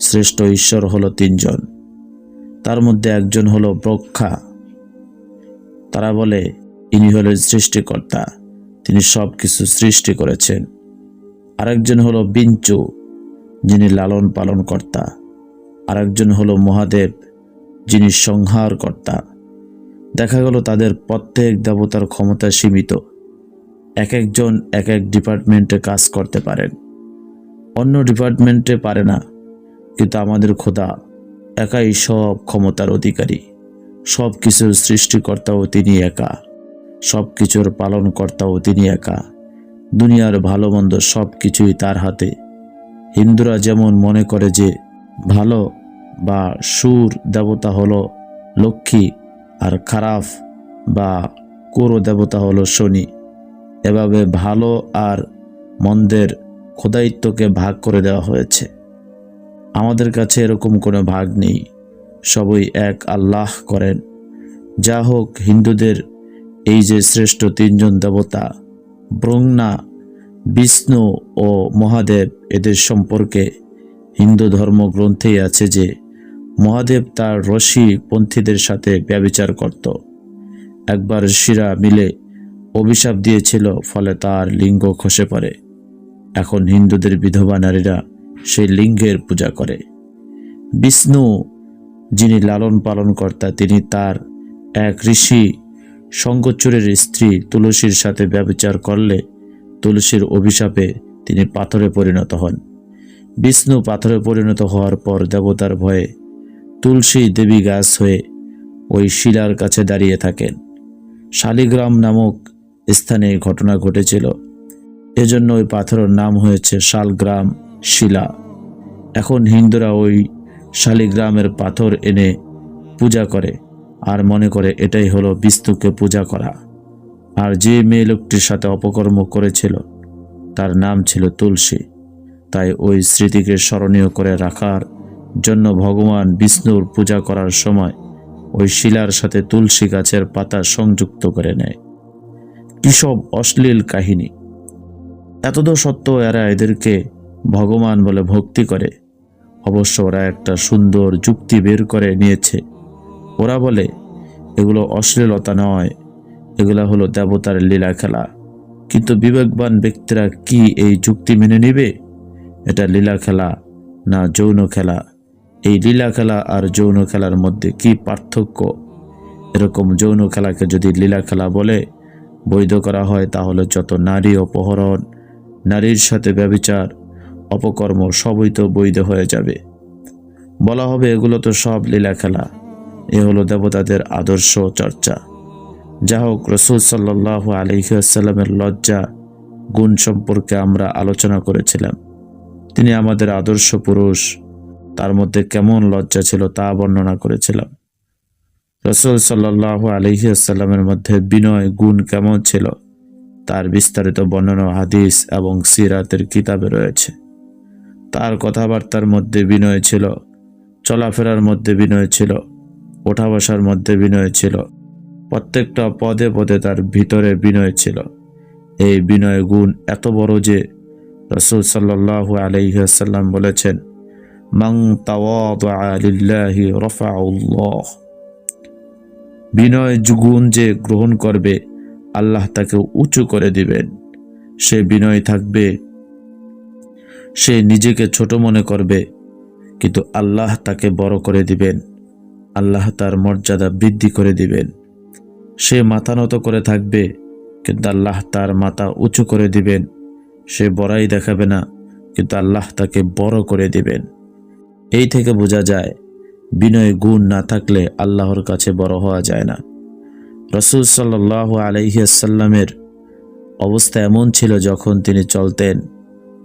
শ্রেষ্ঠ ঈশ্বর হলো তিনজন। তার মধ্যে একজন হলো ব্রহ্মা। তারা বলে ইনি হলেন সৃষ্টিকর্তা, তিনি সব কিছু সৃষ্টি করেছেন। আরেকজন হলো বিঞ্চু, যিনি লালন পালন কর্তা। আরেকজন হলো মহাদেব, যিনি সংহার কর্তা। দেখা গেল তাদের প্রত্যেক দেবতার ক্ষমতা সীমিত। এক একজন এক এক ডিপার্টমেন্টে কাজ করতে পারেন, অন্য ডিপার্টমেন্টে পারে না। কিন্তু আমাদের খোদা একাই সব ক্ষমতার অধিকারী। সব কিছুর সৃষ্টিকর্তাও তিনি একা, সব কিছুর পালনকর্তাও তিনি একা। দুনিয়ার ভালো মন্দ সব কিছুই তার হাতে। হিন্দুরা যেমন মনে করে যে ভালো বা সুর দেবতা হলো লক্ষ্মী আর খারাপ বা কুরো দেবতা হলো শনি, এভাবে ভালো আর মন্দের খোদায়িত্বকে ভাগ করে দেওয়া হয়েছে। আমাদের কাছে এরকম কোনো ভাগ নেই, সবই এক আল্লাহ করেন। যা হোক, হিন্দুদের এই যে শ্রেষ্ঠ তিনজন দেবতা ব্রহ্মা, বিষ্ণু ও মহাদেব, এদের সম্পর্কে হিন্দু ধর্মগ্রন্থেই আছে যে মহাদেব তার ঋষি পন্থীদের সাথে ব্যভিচার করত। একবার ঋষিরা মিলে অভিশাপ দিয়েছিল, ফলে তার লিঙ্গ খসে পড়ে। এখন হিন্দুদের বিধবা নারীরা সেই লিঙ্গের পূজা করে। বিষ্ণু, যিনি লালন পালন কর্তা, তিনি তার এক ঋষি শঙ্কচূড়ের স্ত্রী তুলসীর সাথে ব্যভিচার করলে তুলসীর অভিশাপে তিনি পাথরে পরিণত হন। বিষ্ণু পাথরে পরিণত হওয়ার পর দেবতার ভয়ে তুলসী দেবী গাছ হয়ে ওই শিলার কাছে দাঁড়িয়ে থাকেন। শালিগ্রাম নামক স্থানে এই ঘটনা ঘটেছিল, এজন্য ওই পাথরের নাম হয়েছে শালগ্রাম শিলা। এখন হিন্দুরা ওই শালিগ্রামের পাথর এনে পূজা করে আর মনে করে এটাই হলো বিষ্ণুকে পূজা করা। আর যে মেয়ে লোকটির সাথে অপকর্ম করেছিল তার নাম ছিল তুলসী। তাই ওই স্মৃতিকে স্মরণীয় করে রাখার জন্য ভগবান বিষ্ণুর পূজা করার সময় ওই শিলার সাথে তুলসী গাছের পাতা সংযুক্ত করে নেয়। কি সব অশ্লীল কাহিনী! এতদ সত্ত্বেও এরা এদেরকে ভগবান বলে ভক্তি করে। অবশ্য ওরা একটা সুন্দর যুক্তি বের করে নিয়েছে। ওরা বলে এগুলো অশ্লীলতা নয়, এগুলা হলো দেবতার লীলা খেলা। কিন্তু বিবেকবান ব্যক্তিরা কি এই যুক্তি মেনে নেবে? এটা লীলা খেলা না যৌন খেলা? এই লীলা খেলা আর যৌন খেলার মধ্যে কি পার্থক্য? এরকম যৌন খেলাকে যদি লীলা খেলা বলে বৈধ করা হয়, তাহলে যত নারী অপহরণ, নারীর সাথে ব্যভিচার, অপকর্ম সবই তো বৈধ হয়ে যাবে। বলা হবে এগুলো তো সব লীলা খেলা। এ হলো দেবতাদের আদর্শ চর্চা। যা হোক, রাসূল সাল্লাল্লাহু আলাইহি ওয়াসাল্লামের লজ্জা গুণ সম্পর্কে আমরা আলোচনা করেছিলাম। তিনি আমাদের আদর্শ পুরুষ, তার মধ্যে কেমন লজ্জা ছিল তা বর্ণনা করেছিলাম। রাসূল সাল্লাল্লাহু আলাইহি ওয়াসাল্লামের মধ্যে বিনয় গুণ কেমন ছিল তার বিস্তারিত বর্ণনা হাদিস এবং সিরাতের কিতাবে রয়েছে। তার কথাবার্তার মধ্যে বিনয় ছিল, চলাফেরার মধ্যে বিনয় ছিল, ওঠা বসার মধ্যে বিনয় ছিল, প্রত্যেকটা পদে পদে তার ভিতরে বিনয় ছিল। এই বিনয় গুণ এত বড় যে রাসূল সাল্লাল্লাহু আলাইহি ওয়াসাল্লাম বলেছেন, মান তাওয়াদা লিল্লাহি রাফাউল্লাহ। বিনয় গুণ যে গ্রহণ করবে আল্লাহ তাকে উঁচু করে দিবেন। সে বিনয় থাকবে, সে নিজেকে ছোট মনে করবে, কিন্তু আল্লাহ তাকে বড় করে দিবেন, আল্লাহ তার মর্যাদা বৃদ্ধি করে দিবেন। সে মাথা নত করে থাকবে, কিন্তু আল্লাহ তার মাথা উঁচু করে দিবেন। সে বড়াই দেখাবে না, কিন্তু আল্লাহ তাকে বড় করে দিবেন। এই থেকে বোঝা যায় বিনয় গুণ না থাকলে আল্লাহর কাছে বড় হওয়া যায় না। রাসূল সাল্লাল্লাহু আলাইহি ওয়াসাল্লামের অবস্থা এমন ছিল যখন তিনি চলতেন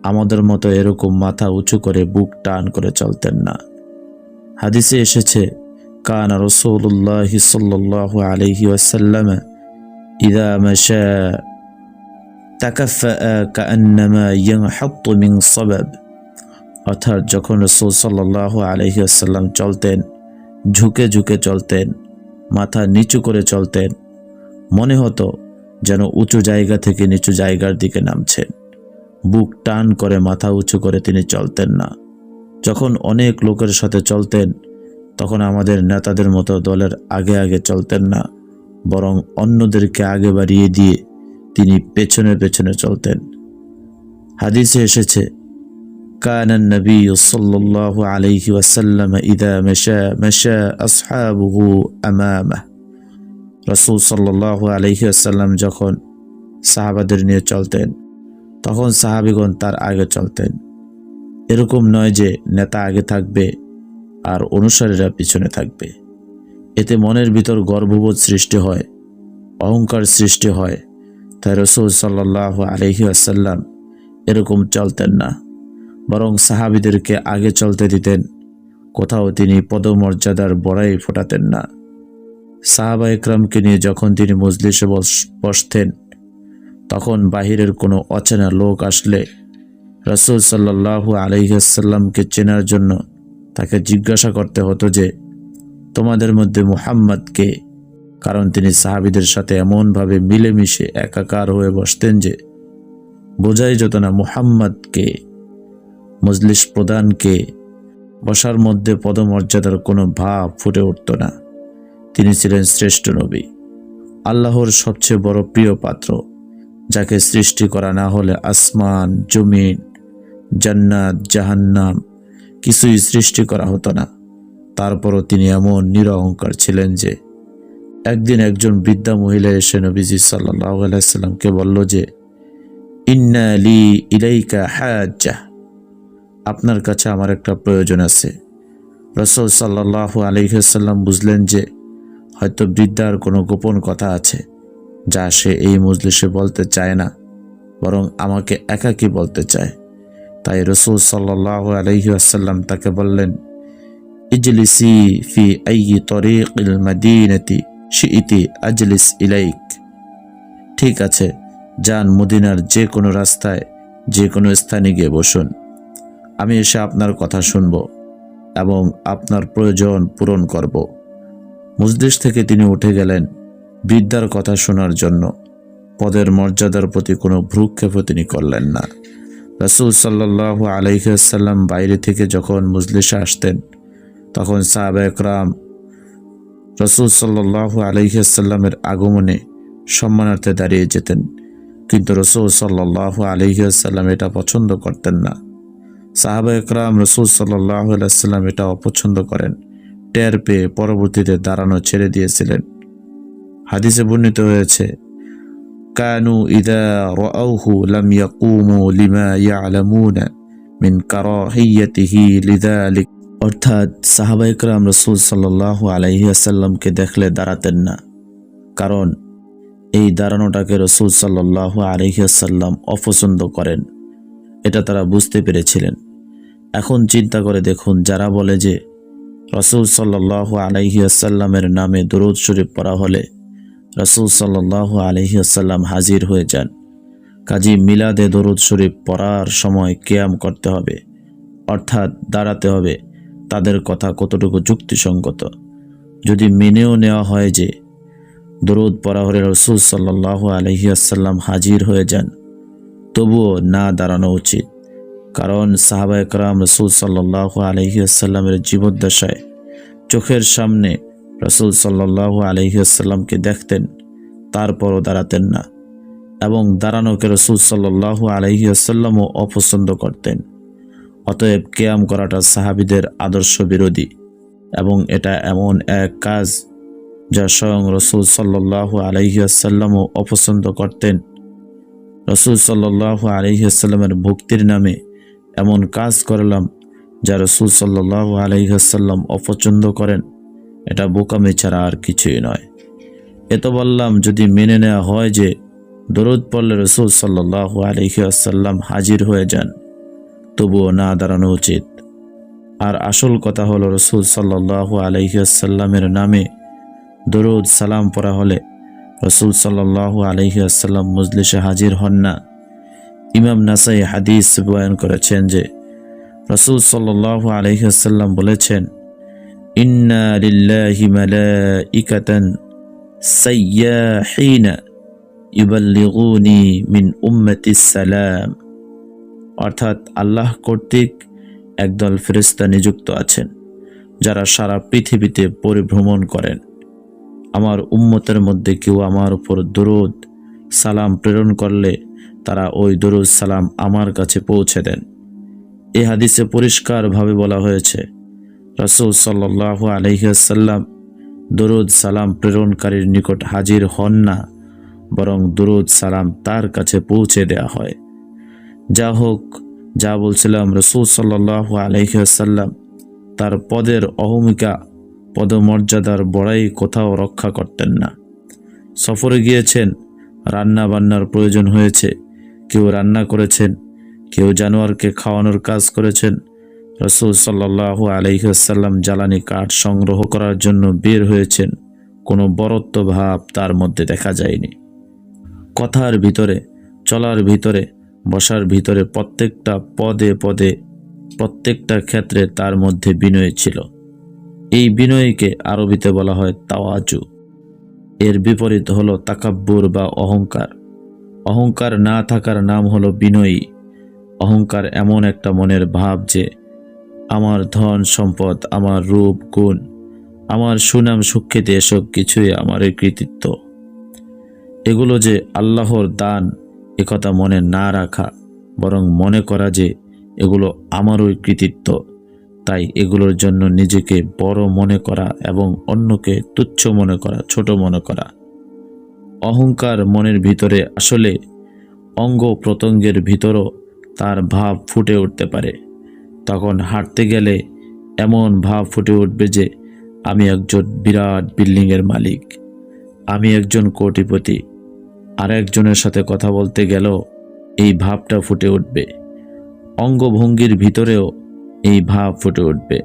আমাদের মতো এরকম মাথা উঁচু করে বুক টান করে চলতেন না। হাদিসে এসেছে, কানা রাসূলুল্লাহ সাল্লাল্লাহু আলাইহি ওয়াসাল্লাম ইযা মাশা তাকাফফা কাআন্নামা ইয়ানহাত্তু মিন সাবাব। অর্থাৎ যখন রাসূল সাল্লাল্লাহু আলাইহি ওয়াসাল্লাম চলতেন ঝুঁকে ঝুঁকে চলতেন, মাথা নিচু করে চলতেন, মনে হতো যেন উঁচু জায়গা থেকে নিচু জায়গার দিকে নামছেন। বুক টান করে মাথা উঁচু করে তিনি চলতেন না। যখন অনেক লোকের সাথে চলতেন তখন আমাদের নেতাদের মতো দলের আগে আগে চলতেন না, বরং অন্যদেরকে আগে বাড়িয়ে দিয়ে তিনি পেছনে পেছনে চলতেন। হাদিসে এসেছে, কানা নবী সাল্লাল্লাহু আলাইহি ওয়াসাল্লাম ইযা মাশা মাশা আসহাবুহু আমামা। রাসূল সাল্লাল্লাহু আলাইহি ওয়াসাল্লাম যখন সাহাবাদের নিয়ে চলতেন তখন সাহাবীগণ তার আগে চলতেন। এরকম নয় যে নেতা আগে থাকবে আর অনুসারীরা পিছনে থাকবে। এতে মনের ভিতর গর্ববোধ সৃষ্টি হয়, অহংকার সৃষ্টি হয়। তাই রাসূল সাল্লাল্লাহু আলাইহি ওয়াসাল্লাম এরকম চলতেন না, বরং সাহাবীদেরকে আগে চলতে দিতেন। কোথাও তিনি পদমর্যাদার বড়াই ফোটাতেন না। সাহাবা একরামকে নিয়ে যখন তিনি মজলিসে বসতেন তখন বাহিরের কোনো অচেনা লোক আসলে রাসূল সাল্লাল্লাহু আলাইহি ওয়াসাল্লামকে চেনার জন্য তাকে জিজ্ঞাসা করতে হতো যে তোমাদের মধ্যে মুহাম্মদ কে? কারণ তিনি সাহাবীদের সাথে এমনভাবে মিলেমিশে একাকার হয়ে বসতেন যে বোঝাই যেত না মুহাম্মদ কে, মজলিস প্রধান কে। বসার মধ্যে পদমর্যাদার কোনো ভাব ফুটে উঠত না। তিনি ছিলেন শ্রেষ্ঠ নবী, আল্লাহর সবচেয়ে বড় প্রিয় পাত্র, যাকে সৃষ্টি করা না হলে আসমান, জমিন, জান্নাত, জাহান্নাম কিছুই সৃষ্টি করা হতো না। তারপরও তিনি এমন নিরহংকার ছিলেন যে একদিন একজন বৃদ্ধা মহিলা এসে নবীজি সাল্লাল্লাহু আলাইহি ওয়াসাল্লামকে বলল যে ইন্না লি ইলাইকা হাজ্জা, আপনার কাছে আমার একটা প্রয়োজন আছে। রাসূল সাল্লাল্লাহু আলাইহি ওয়াসাল্লাম বুঝলেন যে হয়তো বৃদ্ধার কোনো গোপন কথা আছে যা সে এই মজলিসে বলতে চায় না, বরং আমাকে একাকী বলতে চায়। তাই রাসূল সাল্লাল্লাহু আলাইহি ওয়াসাল্লাম তাকে বললেন, ইজলিসি ফি আইয়ি তরিকিল মাদিনাতি শিইতি আজলিস ইলাইক। ঠিক আছে, যান মদিনার যে কোনো রাস্তায় যে কোনো স্থানে গিয়ে বসুন, আমি এসে আপনার কথা শুনব এবং আপনার প্রয়োজন পূরণ করব। মজলিস থেকে তিনি উঠে গেলেন বৃদ্ধার কথা শোনার জন্য। পদের মর্যাদার প্রতি কোনো ভ্রুক্ষেপও তিনি করলেন না। রাসূল সাল্লাল্লাহু আলাইহি ওয়াসাল্লাম বাইরে থেকে যখন মজলিসে আসতেন তখন সাহাবায়ে কেরাম রাসূল সাল্লাল্লাহু আলাইহি ওয়াসাল্লামের আগমনে সম্মানার্থে দাঁড়িয়ে যেতেন, কিন্তু রাসূল সাল্লাল্লাহু আলাইহি ওয়াসাল্লাম এটা পছন্দ করতেন না। সাহাবায়ে কেরাম রাসূল সাল্লাল্লাহু আলাইহি ওয়াসাল্লাম এটা অপছন্দ করেন টের পেয়ে পরবর্তীতে দাঁড়ানো ছেড়ে দিয়েছিলেন। হাদিসে বর্ণিত হয়েছে, কানু ইযা রাআউহু লাম ইয়াকুমু লিমা ইয়ালামুনা মিন কারাহিয়াতিহি লিযালিক। অর্থাৎ সাহাবায়ে কেরাম রাসূল সাল্লাল্লাহু আলাইহি ওয়াসাল্লামকে দেখলে দাঁড়াতেন না, কারণ এই দাঁড়ানোটাকে রাসূল সাল্লাল্লাহু আলাইহি ওয়াসাল্লাম অপছন্দ করেন, এটা তারা বুঝতে পেরেছিলেন। এখন চিন্তা করে দেখুন, যারা বলে যে রাসূল সাল্লাল্লাহু আলাইহি ওয়াসাল্লামের নামে দরুদ শরীফ পড়া হলে রাসূল সাল্লাল্লাহু আলাইহি ওয়াসাল্লাম হাজির হয়ে যান। কাজী মিলাদে দরুদ শরীফ পড়ার সময় কিয়াম করতে হবে, অর্থাৎ দাঁড়াতে হবে। তাদের কথা কতটুকু যুক্তিসঙ্গত? যদি মেনেও নেওয়া হয় যে দরুদ পড়া হলে রাসূল সাল্লাল্লাহু আলাইহি ওয়াসাল্লাম হাজির হয়ে যান, তবুও না দাঁড়ানো উচিত। কারণ সাহাবায়ে কেরাম রাসূল সাল্লাল্লাহু আলাইহি ওয়াসাল্লামের জীবদ্দশায় চোখের সামনে রাসূল সাল্লাল্লাহু আলাইহি ওয়াসাল্লামকে দেখতেন, তারপরও দাঁড়াতেন না, এবং দাঁড়ানোকে রাসূল সাল্লাল্লাহু আলাইহি ওয়াসাল্লামও অপছন্দ করতেন। অতএব কিয়াম করাটা সাহাবীদের আদর্শ বিরোধী, এবং এটা এমন এক কাজ যা স্বয়ং রাসূল সাল্লাল্লাহু আলাইহি ওয়াসাল্লামও অপছন্দ করতেন। রাসূল সাল্লাল্লাহু আলাইহি ওয়াসাল্লামের ভক্তির নামে এমন কাজ করলাম যা রাসূল সাল্লাল্লাহু আলাইহি ওয়াসাল্লাম অপছন্দ করেন, এটা বোকামি ছাড়া আর কিছুই নয়। এত বললাম, যদি মেনে নেওয়া হয় যে দরুদ পড়লে রাসূল সাল্লাল্লাহু আলাইহি ওয়াসাল্লাম হাজির হয়ে যান, তবুও না দাঁড়ানো উচিত। আর আসল কথা হলো, রাসূল সাল্লাল্লাহু আলাইহি ওয়াসাল্লামের নামে দরুদ সালাম পড়া হলে রাসূল সাল্লাল্লাহু আলাইহি ওয়াসাল্লাম মজলিসে হাজির হন না। ইমাম নাসাই হাদিস বয়ান করেছেন যে রাসূল সাল্লাল্লাহু আলাইহি ওয়াসাল্লাম বলেছেন, ইন্না লিল্লাহি মালাইকাতান সাইয়াহিনা ইউবাল্লিগুনি মিন উম্মতিস সালাম। অর্থাৎ আল্লাহ কর্তৃক একদল ফেরেশতা নিযুক্ত আছেন যারা সারা পৃথিবীতে পরিভ্রমণ করেন। আমার উম্মতের মধ্যে কেউ আমার উপর দরুদ সালাম প্রেরণ করলে তারা ওই দরুদ সালাম আমার কাছে পৌঁছে দেন। এই হাদিসে পরিষ্কারভাবে বলা হয়েছে, রাসূল সাল্লাল্লাহু আলাইহি ওয়াসাল্লাম দরুদ সালাম প্রেরণকারীর নিকট হাজির হন না, বরং দরুদ সালাম তার কাছে পৌঁছে দেয়া হয়। যা হোক, যা বলছিলাম, রাসূল সাল্লাল্লাহু আলাইহি ওয়াসাল্লাম তার পদের অহমিকা, পদমর্যাদার বড়াই কোথাও রক্ষা করতেন না। সফরে গিয়েছেন, রান্না বান্নার প্রয়োজন হয়েছে, কেউ রান্না করেছেন, কেউ জানোয়ারকে খাওয়ানোর কাজ করেছেন। রাসূল সাল্লাল্লাহু আলাইহি ওয়াসাল্লাম জ্বালানি কাঠ সংগ্রহ করার জন্য বের হয়েছেন, কোনো বরত্ব ভাব তার মধ্যে দেখা যায়নি। কথার ভিতরে, চলার ভিতরে, বসার ভিতরে, প্রত্যেকটা পদে পদে, প্রত্যেকটা ক্ষেত্রে তার মধ্যে বিনয় ছিল। এই বিনয়কে আরবিতে বলা হয় তাওয়াজু। এর বিপরীত হলো তাকাব্বুর বা অহংকার। অহংকার না থাকার নাম হলো বিনয়ী। অহংকার এমন একটা মনের ভাব যে আমার ধন সম্পদ, আমার রূপ গুণ, আমার সুনাম সুখ্যাতি, এসব কিছুই আমার কৃতিত্ব, এগুলো যে আল্লাহর দান, একথা মনে না রাখা, বরং মনে করা যে এগুলো আমারই কৃতিত্ব, তাই এগুলোর জন্য নিজেকে বড় মনে করা এবং অন্যকে তুচ্ছ মনে করা, ছোট মনে করা। অহংকার মনের ভিতরে আসলে অঙ্গ প্রত্যঙ্গের ভিতরও তার ভাব ফুটে উঠতে পারে। তখন হাঁটতে গেলে এমন ভাব ফুটে উঠবে যে আমি একজন বিরাট বিল্ডিংয়ের মালিক, আমি একজন কোটিপতি। আর একজনের সাথে কথা বলতে গেলেও এই ভাবটা ফুটে উঠবে। অঙ্গভঙ্গির ভিতরেও এই ভাব ফুটে উঠবে।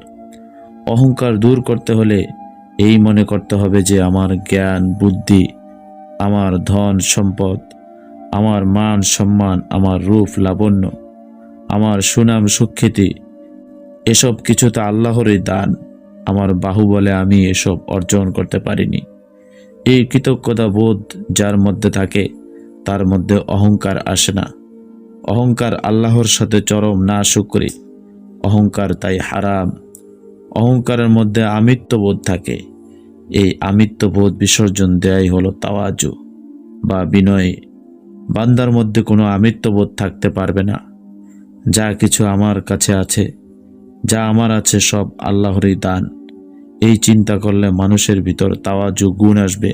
অহংকার দূর করতে হলে এই মনে করতে হবে যে আমার জ্ঞান বুদ্ধি, আমার ধন সম্পদ, আমার মান সম্মান, আমার রূপ লাবণ্য, আমার সুনাম সুখ্যাতি, এসব কিছু তো আল্লাহরই দান। আমার বাহুবলে আমি এসব অর্জন করতে পারিনি। এই কৃতজ্ঞতা বোধ যার মধ্যে থাকে তার মধ্যে অহংকার আসে না। অহংকার আল্লাহর সাথে চরম নাশুকরি। অহংকার তাই হারাম। অহংকারের মধ্যে আমিত্ববোধ থাকে। এই আমিত্ববোধ বিসর্জন দেয়াই হলো তাওয়াজু বা বিনয়। বান্দার মধ্যে কোনো আমিত্ববোধ থাকতে পারবে না। যা কিছু আমার কাছে আছে, যা আমার আছে, সব আল্লাহরই দান। এই চিন্তা করলে মানুষের ভিতর তাওয়াজু গুণ আসবে।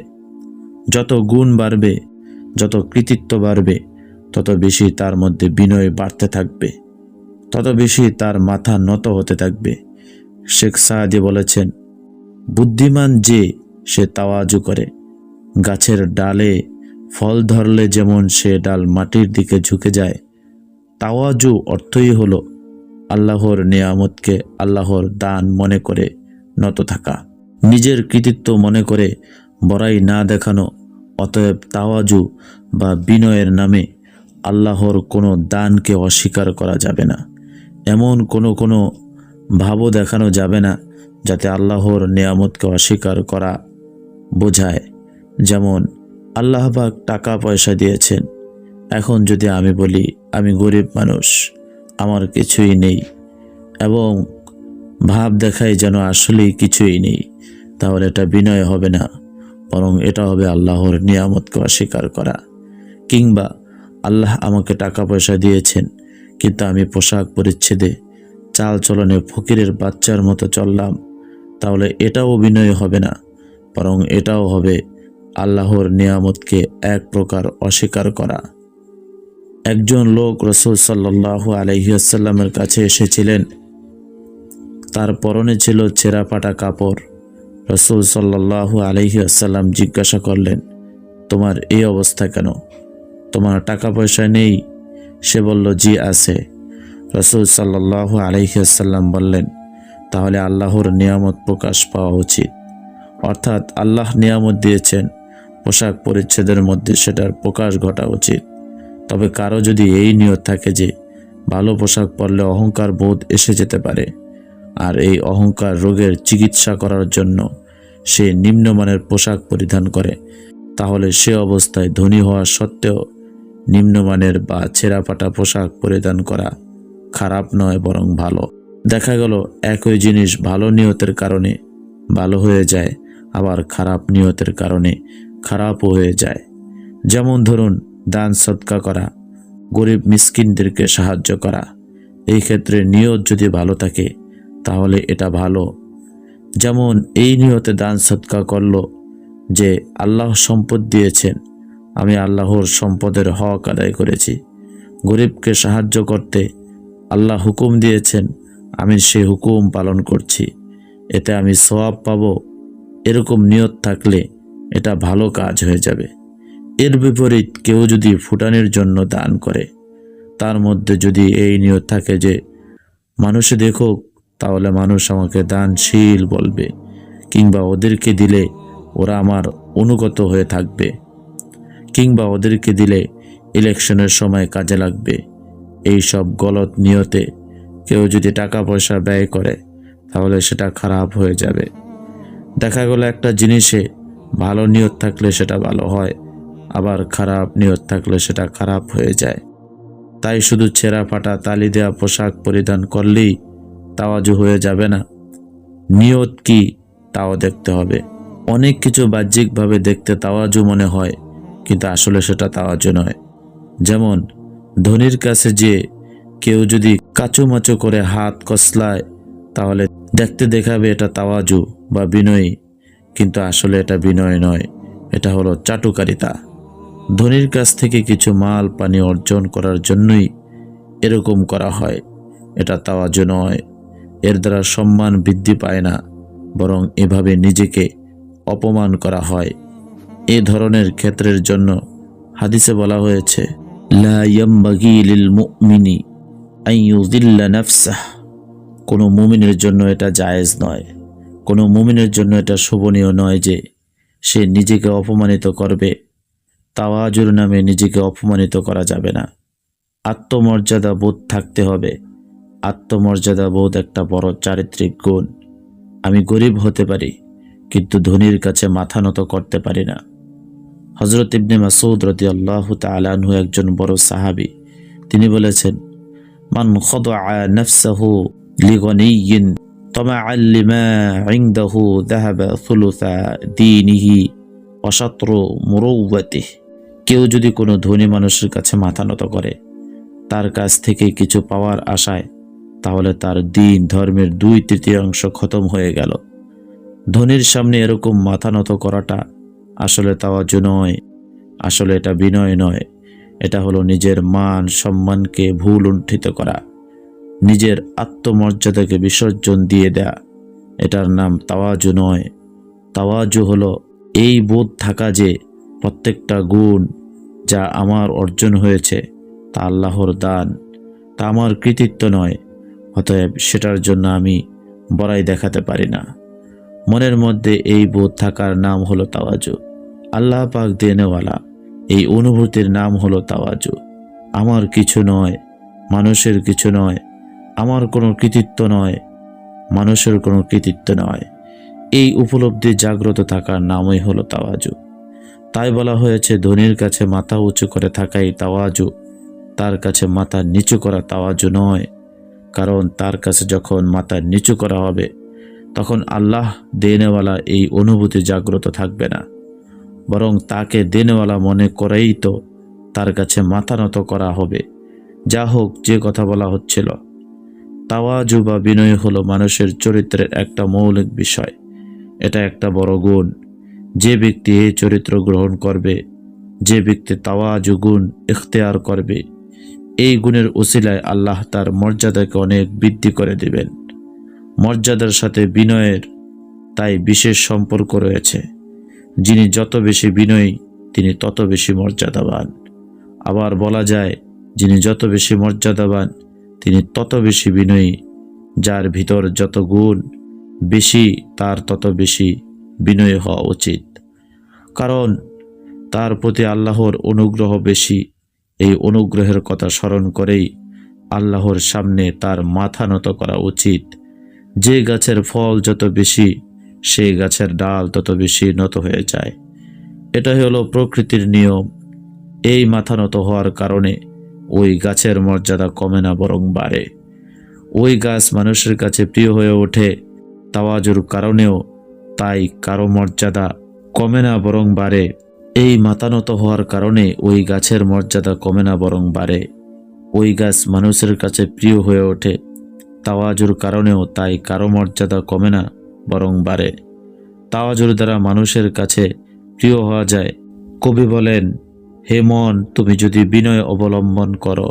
যত গুণ বাড়বে, যত কৃতিত্ব বাড়বে, তত বেশি তার মধ্যে বিনয় বাড়তে থাকবে, তত বেশি তার মাথা নত হতে থাকবে। শেখ সাদি বলেছেন, বুদ্ধিমান যে সে তাওয়াজু করে। গাছের ডালে ফল ধরলে যেমন সে ডাল মাটির দিকে ঝুঁকে যায়, তাওয়াজু অর্থই হলো আল্লাহর নিয়ামতকে আল্লাহর দান মনে করে নত থাকা, নিজের কৃতিত্ব মনে করে বড়াই না দেখানো। অতএব তাওয়াজু বা বিনয়ের নামে আল্লাহর কোনো দানকে অস্বীকার করা যাবে না। এমন কোনো ভাবও দেখানো যাবে না যাতে আল্লাহর নেয়ামতকে অস্বীকার করা বোঝায়। যেমন আল্লাহ পাক টাকা পয়সা দিয়েছেন, এখন যদি আমি বলি আমি গরিব মানুষ, আমার কিছুই নেই, এবং ভাব দেখাই যেন আসলেই কিছুই নেই, তাহলে এটা বিনয় হবে না, বরং এটা হবে আল্লাহর নিয়ামতকে অস্বীকার করা। কিংবা আল্লাহ আমাকে টাকা পয়সা দিয়েছেন, কিন্তু আমি পোশাক পরিচ্ছেদে চাল চলনে ফকিরের বাচ্চার মতো চললাম, তাহলে এটাও বিনয় হবে না, বরং এটাও হবে আল্লাহর নিয়ামতকে এক প্রকার অস্বীকার করা। একজন লোক রাসূল সাল্লাল্লাহু আলাইহি ওয়াসাল্লামের কাছে এসেছিলেন। তার পরনে ছিল ছেঁড়া ফাটা কাপড়। রাসূল সাল্লাল্লাহু আলাইহি ওয়াসাল্লাম জিজ্ঞাসা করলেন, তোমার এই অবস্থা কেন? তোমার টাকা পয়সা নেই? সে বলল, জি আছে। রাসূল সাল্লাল্লাহু আলাইহি ওয়াসাল্লাম বললেন, তাহলে আল্লাহর নিয়ামত প্রকাশ পাওয়া উচিত। অর্থাৎ আল্লাহ নিয়ামত দিয়েছেন, পোশাক পরিচ্ছেদের মধ্যে সেটার প্রকাশ ঘটা উচিত। তবে কারো যদি এই নিয়ত থাকে যে ভালো পোশাক পরলে অহংকার বোধ এসে যেতে পারে, আর এই অহংকার রোগের চিকিৎসা করার জন্য সে নিম্নমানের পোশাক পরিধান করে, তাহলে সে অবস্থায় ধনী হওয়া সত্ত্বেও নিম্নমানের বা ছেঁড়া ফাটা পোশাক পরিধান করা খারাপ নয়, বরং ভালো। দেখা গেল একই জিনিস ভালো নিয়তের কারণে ভালো হয়ে যায়, আবার খারাপ নিয়তের কারণে খারাপও হয়ে যায়। যেমন ধরুন, দান সদকা করা, গরিব মিসকিনদেরকে সাহায্য করা, এই ক্ষেত্রে নিয়ত যদি ভালো থাকে তাহলে এটা ভালো। যেমন এই নিয়তে দান সদকা করলো যে আল্লাহ সম্পদ দিয়েছেন, আমি আল্লাহর সম্পদের হক আদায় করেছি। গরিবকে সাহায্য করতে আল্লাহ হুকুম দিয়েছেন, আমি সেই হুকুম পালন করছি, এতে আমি সওয়াব পাবো। এরকম নিয়ত থাকলে এটা ভালো কাজ হয়ে যাবে। এর বিপরীত কেউ যদি ফুটানির জন্য দান করে, তার মধ্যে যদি এই নিয়ত থাকে যে মানুষে দেখুক, তাহলে মানুষ আমাকে দানশীল বলবে, কিংবা ওদেরকে দিলে ওরা আমার অনুগত হয়ে থাকবে, কিংবা ওদেরকে দিলে ইলেকশনের সময় কাজে লাগবে, এই সব গলত নিয়তে কেউ যদি টাকা পয়সা ব্যয় করে তাহলে সেটা খারাপ হয়ে যাবে। দেখা গেল একটা জিনিসে ভালো নিয়ত থাকলে সেটা ভালো হয়, আবার খারাপ নিয়ত থাকলে সেটা খারাপ হয়ে যায়। তাই শুধু ছেঁড়া ফাটা তালি দেওয়া পোশাক পরিধান করলেই তাওয়াজু হয়ে যাবে না, নিয়ত কি তাও দেখতে হবে। অনেক কিছু বাহ্যিকভাবে দেখতে তাওয়াজু মনে হয়, কিন্তু আসলে সেটা তাওয়াজু নয়। যেমন ধনীর কাছে যে কেউ যদি কাচুমাচু করে হাত কসলায়, তাহলে দেখতে দেখাবে এটা তাওয়াজু বা বিনয়ী, কিন্তু আসলে এটা বিনয় নয়, এটা হলো চাটুকারিতা। ধনীর কাছ থেকে কিছু মাল পানি অর্জন করার জন্যই এরকম করা হয়, এটা তাওয়াজু নয়। এর দ্বারা সম্মান বৃদ্ধি পায় না, বরং এভাবে নিজেকে অপমান করা হয়। এ ধরনের ক্ষেত্রের জন্য হাদিসে বলা হয়েছে, লা ইয়ামবাগি লিল মুমিনি আন ইউযিল্লা নাফসাহ, কোনো মুমিনের জন্য এটা জায়েজ নয়, কোনো মুমিনের জন্য এটা শোভনীয় নয় যে সে নিজেকে অপমানিত করবে। তাওয়াজুর নামে নিজেকে অপমানিত করা যাবে না। আত্মমর্যাদা বোধ থাকতে হবে। আত্মমর্যাদা বোধ একটা বড় চারিত্রিক গুণ। আমি গরিব হতে পারি, কিন্তু ধনীর কাছে মাথা নত করতে পারি না। হযরত ইবনে মাসউদ রাদিয়াল্লাহু তাআলা আনহু একজন বড় সাহাবী, তিনি বলেছেন, মান খাদাআ নাফসাহু লিগনিয়্যিন তামাআন লিমা ইনদাহু যাহাবা সুলুসা দীনিহি ওয়া শাতরু মুরুওয়াতিহি। কেউ যদি কোনো ধনী মানুষের কাছে মাথা নত করে তার কাছ থেকে কিছু পাওয়ার আশায়, তাহলে তার দিন ধর্মের 2/3 খতম হয়ে গেল। ধনীর সামনে এরকম মাথা নত করাটা আসলে তাওয়াজু নয়, আসলে এটা বিনয় নয়, এটা হলো নিজের মান সম্মানকে ভুল লুণ্ঠিত করা, নিজের আত্মমর্যাদাকে বিসর্জন দিয়ে দেয়া। এটার নাম তাওয়াজু নয়। তাওয়াজু হলো এই বোধ থাকা যে প্রত্যেকটা গুণ যা আমার অর্জন হয়েছে তা আল্লাহর দান, তা আমার কৃতিত্ব নয়, অতএব সেটার জন্য আমি বড়াই দেখাতে পারি না। মনের মধ্যে এই বোধ থাকার নাম হলো তাওয়াজু। আল্লাহ পাক দেনেওয়ালা, এই অনুভূতির নাম হলো তাওয়াজু। আমার কিছু নয়, মানুষের কিছু নয়, আমার কোনো কৃতিত্ব নয়, মানুষের কোনো কৃতিত্ব নয়, এই উপলব্ধি জাগ্রত থাকার নামই হলো তাওয়াজু। তাই বলা হয়েছে, ধনীর কাছে মাথা উঁচু করে থাকাই তাওয়াজু, তার কাছে মাথা নিচু করা তাওয়াজু নয়। কারণ তার কাছে যখন মাথা নিচু করা হবে, তখন আল্লাহ দেনেওয়ালা এই অনুভূতি জাগ্রত থাকবে না, বরং তাকে দেনেওয়ালা মনে করেই তো তার কাছে মাথা নত করা হবে। যা হোক, যে কথা বলা হচ্ছিল, তাওয়াজু বা বিনয় হলো মানুষের চরিত্রের একটা মৌলিক বিষয়। এটা একটা বড় গুণ। যে ব্যক্তি এই চরিত্র গ্রহণ করবে, যে ব্যক্তি তাওয়াজু গুণ ইখতিয়ার করবে, এই গুণের উসিলায় আল্লাহ তার মর্যাদাকে অনেক বৃদ্ধি করে দিবেন। মর্যাদার সাথে বিনয়ের তাই বিশেষ সম্পর্ক রয়েছে। যিনি যত বেশি বিনয়ী, তিনি তত বেশি মর্যাদাবান। আবার বলা যায়, যিনি যত বেশি মর্যাদাবান, তিনি তত বেশি বিনয়ী। যার ভিতর যত গুণ বেশি, তার তত বেশি বিনয়ী হওয়া উচিত, কারণ তার প্রতি আল্লাহর অনুগ্রহ বেশি। এই অনুগ্রহের কথা স্মরণ করেই আল্লাহর সামনে তার মাথা নত করা উচিত। যে গাছের ফল যত বেশি, সেই গাছের ডাল তত বেশি নত হয়ে যায়। এটাই হলো প্রকৃতির নিয়ম। এই মাথা নত হওয়ার কারণে ওই গাছের মর্যাদা কমে না, বরং বাড়ে। ওই গাছ মানুষের কাছে প্রিয় হয়ে ওঠে তাওয়াজুর কারণেও, তাই কারো মর্যাদা কমে না বরং বাড়ে। এই মাথা নত হওয়ার কারণে ওই গাছের মর্যাদা কমে না বরং বাড়ে। ওই গাছ মানুষের কাছে প্রিয় হয়ে ওঠে তাওয়াজুর কারণেও, তাই কারো মর্যাদা কমে না বরং বাড়ে। তাওয়াজুর দ্বারা মানুষের কাছে প্রিয় হওয়া যায়। কবি বলেন, হে মন, তুমি যদি বিনয় অবলম্বন করো,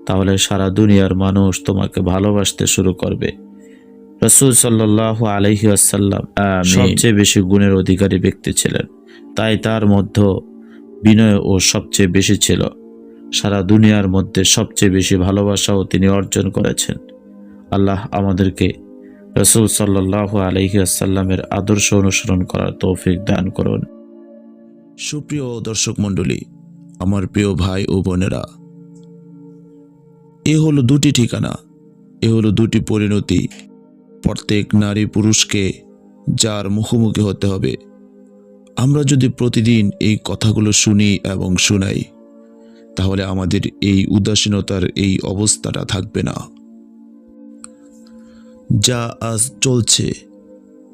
তাহলে সারা দুনিয়ার মানুষ তোমাকে ভালোবাসতে শুরু করবে। রাসূল সাল্লাল্লাহু আলাইহি ওয়াসাল্লাম সবচেয়ে বেশি গুণের অধিকারী ব্যক্তি ছিলেন, তাই তার মধ্যে বিনয় ও সবচেয়ে বেশি ছিল। সারা দুনিয়ার মধ্যে সবচেয়ে বেশি ভালোবাসাও তিনি অর্জন করেছেন। আল্লাহ আমাদেরকে রাসূল সাল্লাল্লাহু আলাইহি ওয়াসাল্লামের আদর্শ অনুসরণ করার তৌফিক দান করুন। সুপ্রিয় দর্শক মণ্ডলী, আমার প্রিয় ভাই ও বোনেরা, এ হলো দুটি ঠিকানা, এ হলো দুটি পরিণতি প্রত্যেক নারী পুরুষকে, যার মুখোমুখি হতে হবে। আমরা যদি প্রতিদিন এই কথাগুলো শুনি এবং শুনাই, তাহলে আমাদের এই উদাসীনতার এই অবস্থাটা থাকবে না। যা আজ চলছে,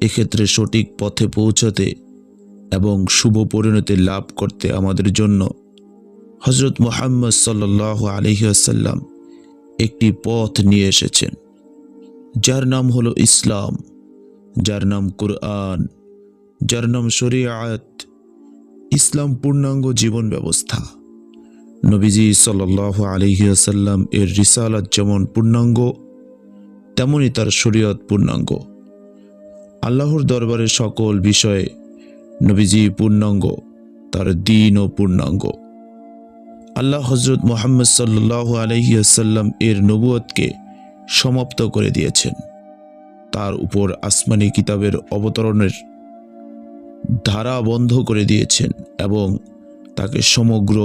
এক্ষেত্রে সঠিক পথে পৌঁছাতে এবং শুভ পরিণতি লাভ করতে আমাদের জন্য হযরত মুহাম্মদ সাল্লাল্লাহু আলাইহি ওয়াসাল্লাম একটি পথ নিয়ে এসেছেন, যার নাম হলো ইসলাম, যার নাম কুরআন, যার নাম শরীয়ত। ইসলাম পূর্ণাঙ্গ জীবন ব্যবস্থা। নবীজি সাল্লাল্লাহু আলাইহি ওয়াসাল্লাম এর রিসালাত যেমন পূর্ণাঙ্গ, তেমনি তার শরীয়ত পূর্ণাঙ্গ। আল্লাহর দরবারে সকল বিষয়ে নবীজি পূর্ণাঙ্গ, তার দ্বীনও পূর্ণাঙ্গ। আল্লাহ হযরত মুহাম্মদ সাল্লাল্লাহু আলাইহি ওয়াসাল্লাম এর নবুয়তকে সমাপ্ত করে দিয়েছেন। তার উপর আসমানি কিতাবের অবতরণের ধারা বন্ধ করে দিয়েছেন এবং তাকে সমগ্র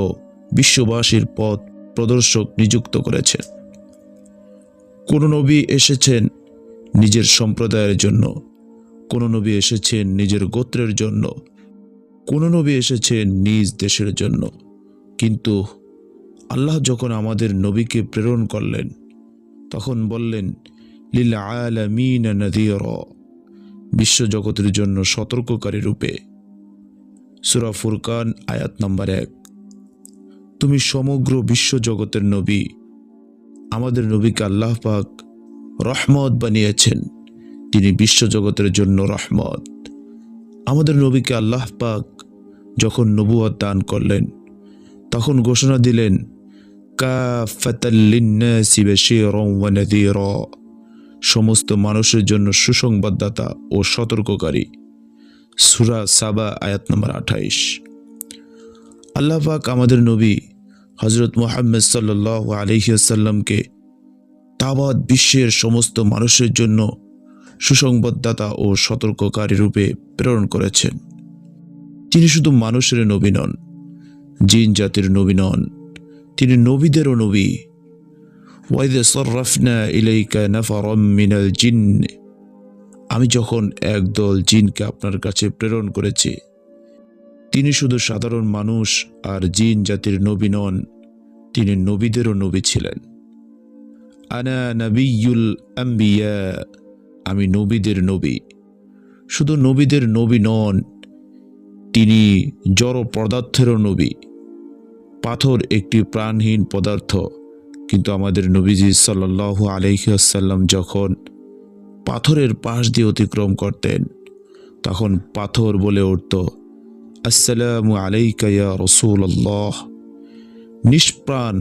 বিশ্ববাসীর পথ প্রদর্শক নিযুক্ত করেছেন। কোন নবী এসেছেন নিজের সম্প্রদায়ের জন্য, কোন নবী এসেছেন নিজের গোত্রের জন্য, কোন নবী এসেছেন নিজ দেশের জন্য। কিন্তু আল্লাহ যখন আমাদের নবীকে প্রেরণ করলেন, তখন বললেন লিল আলামিন নাযীরা, বিশ্বজগতের জন্য সতর্ককারী রূপে। সূরা ফুরকান আয়াত নম্বর 1। তুমি সমগ্র বিশ্বজগতের নবী। আমাদের নবীকে আল্লাহ পাক রহমত বানিয়েছেন, তিনি বিশ্বজগতের জন্য রহমত। আমাদের নবীকে আল্লাহ পাক যখন নবুয়ত দান করলেন, তখন ঘোষণা দিলেন কাফাতাল লিন্নাসি বাশীরান ওয়া নাযীরা, সমস্ত মানুষের জন্য সুসংবাদদাতা ও সতর্ককারী। সূরা সাবা আয়াত নম্বর 28। আল্লাহ পাক আমাদের নবী হযরত মুহাম্মদ সাল্লাল্লাহু আলাইহি ওয়াসাল্লামকে তাওয়াত বিশ্বের সমস্ত মানুষের জন্য সুসংবাদদাতা ও সতর্ককারী রূপে প্রেরণ করেছেন। তিনি শুধু মানুষের নবী নন, জিন জাতির নবী নন, তিনি নবীদেরও নবী। ওয়াইদ সররাফনা ইলাইকা নাফারাম মিনাল জিন্ন, আমি যখন একদল জিনকে আপনার কাছে প্রেরণ করেছি, তিনি শুধু সাধারণ মানুষ আর জিন জাতির নবী নন, তিনি নবীদেরও নবী ছিলেন। আনা নবিয়ুল আম্বিয়া, আমি নবীদের নবী। শুধু নবীদের নবী নন, তিনি জড় পদার্থেরও নবী। পাথর একটি প্রাণহীন পদার্থ, কিন্তু আমাদের নবীজি সাল্লাল্লাহু আলাইহি ওয়াসাল্লাম যখন পাথরের পাশ দিয়ে অতিক্রম করতেন, তখন পাথর বলে উঠত, আসসালামু আলাইকা ইয়া রাসূলুল্লাহ। নিষ্প্রাণ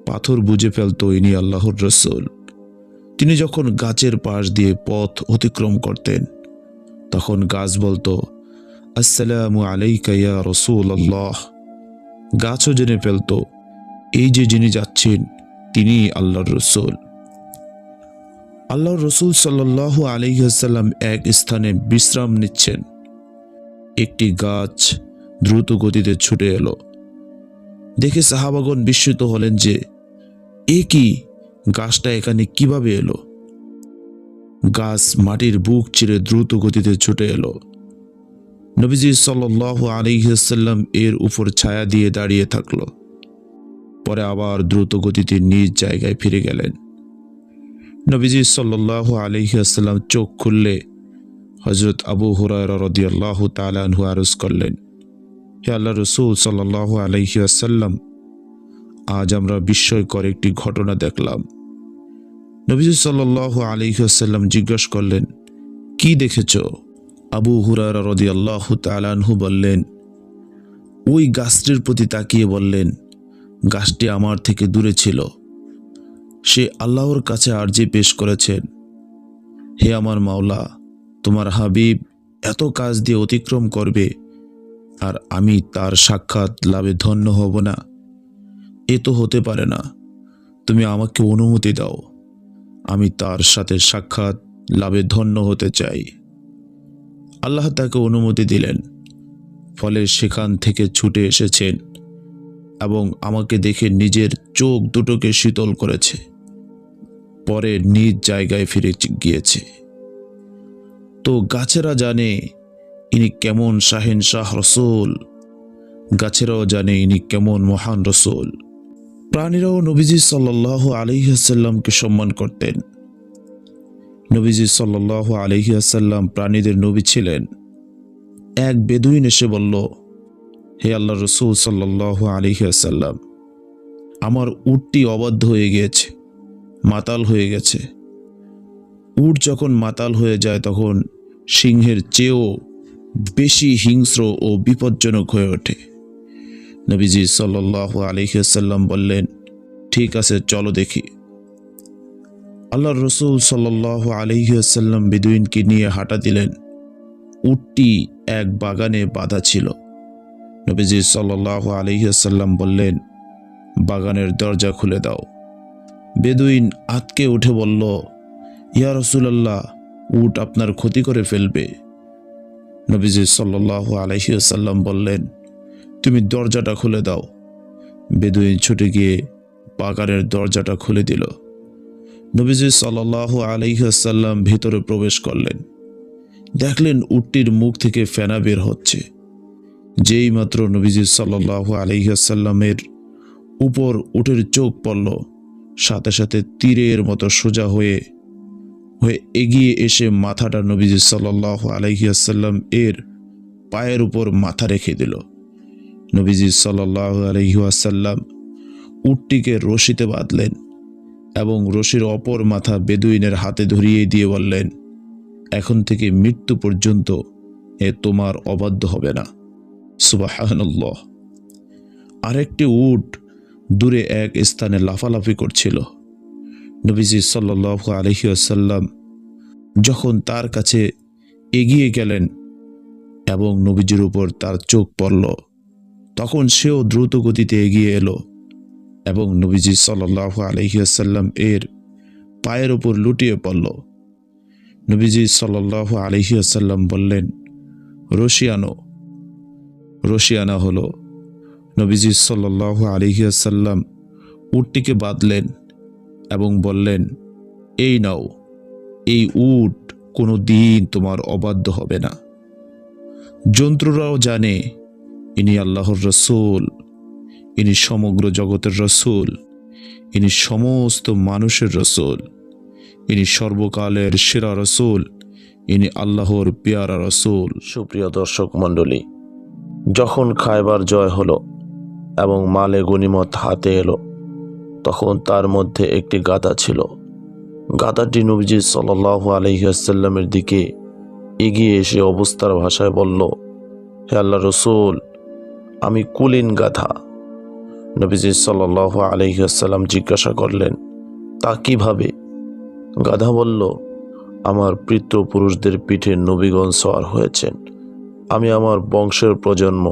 পাথর বুঝে ফেলত ইনি আল্লাহর রসুল। তিনি যখন গাছের পাশ দিয়ে পথ অতিক্রম করতেন, তখন গাছ বলতো, আসসালামু আলাইকা ইয়া রাসূলুল্লাহ। গাছও জেনে ফেলত এই যে যিনি যাচ্ছেন তিনি আল্লাহর রসুল। আল্লাহর রসুল সাল্লাল্লাহু আলাইহি ওয়াসাল্লাম এক স্থানে বিশ্রাম নিচ্ছেন। একটি গাছ দ্রুত গতিতে ছুটে এলো। দেখে সাহাবাগণ বিস্মিত হলেন যে এ কি, গাছটা এখানে কিভাবে এলো? গাছ মাটির বুক চিরে দ্রুত গতিতে ছুটে এলো। নবীজি সাল্লাল্লাহু আলাইহি ওয়াসাল্লাম এর উপর ছায়া দিয়ে দাঁড়িয়ে থাকলো। পরে আবার দ্রুত গতিতে নিজ জায়গায় ফিরে গেলেন। নবীজি সাল্লাল্লাহু আলাইহি ওয়াসাল্লাম চোখ খুললে হযরত আবু হুরায়রা রাদিয়াল্লাহু তাআলা আনহু আরজ করলেন, হে আল্লাহর রাসূল সাল্লাল্লাহু আলাইহি ওয়াসাল্লাম, আজ আমরা বিস্ময়কর একটি ঘটনা দেখলাম। নবীজি সাল্লাল্লাহু আলাইহি ওয়াসাল্লাম জিজ্ঞাসা করলেন, কি দেখেছ? আবু হুরায়রা রাদিয়াল্লাহু তাআলা আনহু বললেন, ওই গাছটির প্রতি তাকিয়ে বললেন, গাছটি আমার থেকে দূরে ছিল। সে আল্লাহর কাছে আরজি পেশ করেছেন, হে আমার মাওলা, তোমার হাবিব এত কাজ দিয়ে অতিক্রম করবে আর আমি তার সাক্ষাৎ লাভে ধন্য হব না? এ তো হতে পারে না। তুমি আমাকে অনুমতি দাও, আমি তার সাথে সাক্ষাৎ লাভে ধন্য হতে চাই। আল্লাহ তাকে অনুমতি দিলেন। ফলে সেখান থেকে ছুটে এসেছেন এবং আমাকে দেখে নিজের চোখ দুটোকে শীতল করেছে। পরে নিজ জায়গায় ফিরে গিয়েছে। তো গাছেরা জানে ইনি কেমন শাহেনশাহ রসুল, গাছেরাও জানে ইনি কেমন মহান রসুল। প্রাণীরাও নবীজি সাল্লাল্লাহু আলাইহি ওয়াসাল্লামকে সম্মান করতেন। নবীজি সাল্লাল্লাহু আলাইহি ওয়াসাল্লাম প্রাণীদের নবী ছিলেন। এক বেদুইন এসে বলল, হে আল্লাহর রাসূল সাল্লাল্লাহু আলাইহি ওয়াসাল্লাম, আমার উটটি অবাধ্য হয়ে গিয়েছে, মাতাল হয়ে গেছে। উট যখন মাতাল হয়ে যায় তখন সিংহের চেয়েও বেশি হিংস্র ও বিপজ্জনক হয়ে ওঠে। নবীজি সাল্লাল্লাহু আলাইহি ওয়াসাল্লাম বললেন, ঠিক আছে, চলো দেখি। আল্লাহর রাসূল সাল্লাল্লাহু আলাইহি ওয়াসাল্লাম বেদুইনকে নিয়ে হাঁটা দিলেন। উটটি এক বাগানে বাঁধা ছিল। নবীজি সাল্লাল্লাহু আলাইহি ওয়াসাল্লাম বললেন, বাগানের দরজা খুলে দাও। বেদুইন আতকে উঠে বলল, ইয়া রাসূলুল্লাহ, উট আপনার ক্ষতি করে ফেলবে। নবীজি সাল্লাল্লাহু আলাইহি ওয়াসাল্লাম বললেন, তুমি দরজাটা খুলে দাও। বেদুইন ছুটে গিয়ে বাগানের দরজাটা খুলে দিল। নবীজি সাল্লাল্লাহু আলাইহি ওয়াসাল্লাম ভিতরে প্রবেশ করলেন। দেখলেন উটটির মুখ থেকে ফেনা বের হচ্ছে। যেই মাত্র নবীজি সাল্লাল্লাহু আলাইহি ওয়াসাল্লামের উপর উটের চোখ পড়ল, সাথে সাথে তীরের মতো সোজা হয়ে এগিয়ে এসে মাথাটা নবীজি সাল্লাল্লাহু আলাইহি ওয়াসাল্লাম এর পায়ের উপর মাথা রেখে দিল। নবীজি সাল্লাল্লাহু আলাইহি ওয়াসাল্লাম উটটিকে রশিতে বাঁধলেন এবং রশির অপর মাথা বেদুইনের হাতে ধরিয়ে দিয়ে বললেন, এখন থেকে মৃত্যু পর্যন্ত এ তোমার অবাধ্য হবে না। সুবহানাল্লাহ। আরেকটি উট দূরে এক স্থানে লাফালাফি করছিল। নবীজি সাল্লাল্লাহু আলাইহি ওয়াসাল্লাম যখন তার কাছে এগিয়ে গেলেন এবং নবীজির উপর তার চোখ পড়ল, তখন সেও দ্রুত গতিতে এগিয়ে এলো এবং নবীজি সাল্লাল্লাহু আলাইহি ওয়াসাল্লাম এর পায়ের উপর লুটিয়ে পড়ল। নবীজি সাল্লাল্লাহু আলাইহি ওয়াসাল্লাম বললেন, রশি আনো। রশি আনা হলো। নবীজি সাল্লাল্লাহু আলাইহি ওয়াসাল্লাম উটটিকে বাঁধলেন এবং বললেন, এই নাও, এই উট কোনো দিন তোমার অবাধ্য হবে না। জন্তুরাও জানে ইনি আল্লাহর রসূল, ইনি সমগ্র জগতের রসূল, ইনি সমস্ত মানুষের রসূল, ইনি সর্বকালের সেরা রসূল, ইনি আল্লাহর পেয়ারা রসূল। সুপ্রিয় দর্শক মণ্ডলী, যখন খায়বার জয় হলো এবং মালে গনিমত হাতে এলো, তখন তার মধ্যে একটি গাধা ছিল। গাধাটি নবীজি সাল্লাল্লাহু আলাইহি ওয়াসাল্লামের দিকে এগিয়ে এসে অবস্থার ভাষায় বলল, হে আল্লাহ রসূল, আমি কুলীন গাধা। নবীজি সাল্লাল্লাহু আলাইহি ওয়াসাল্লাম জিজ্ঞাসা করলেন, তা কিভাবে? গাধা বলল, আমার পিতৃপুরুষদের পিঠে নবীগণ সওয়ার হয়েছেন, আমি আমার বংশের প্রজন্ম,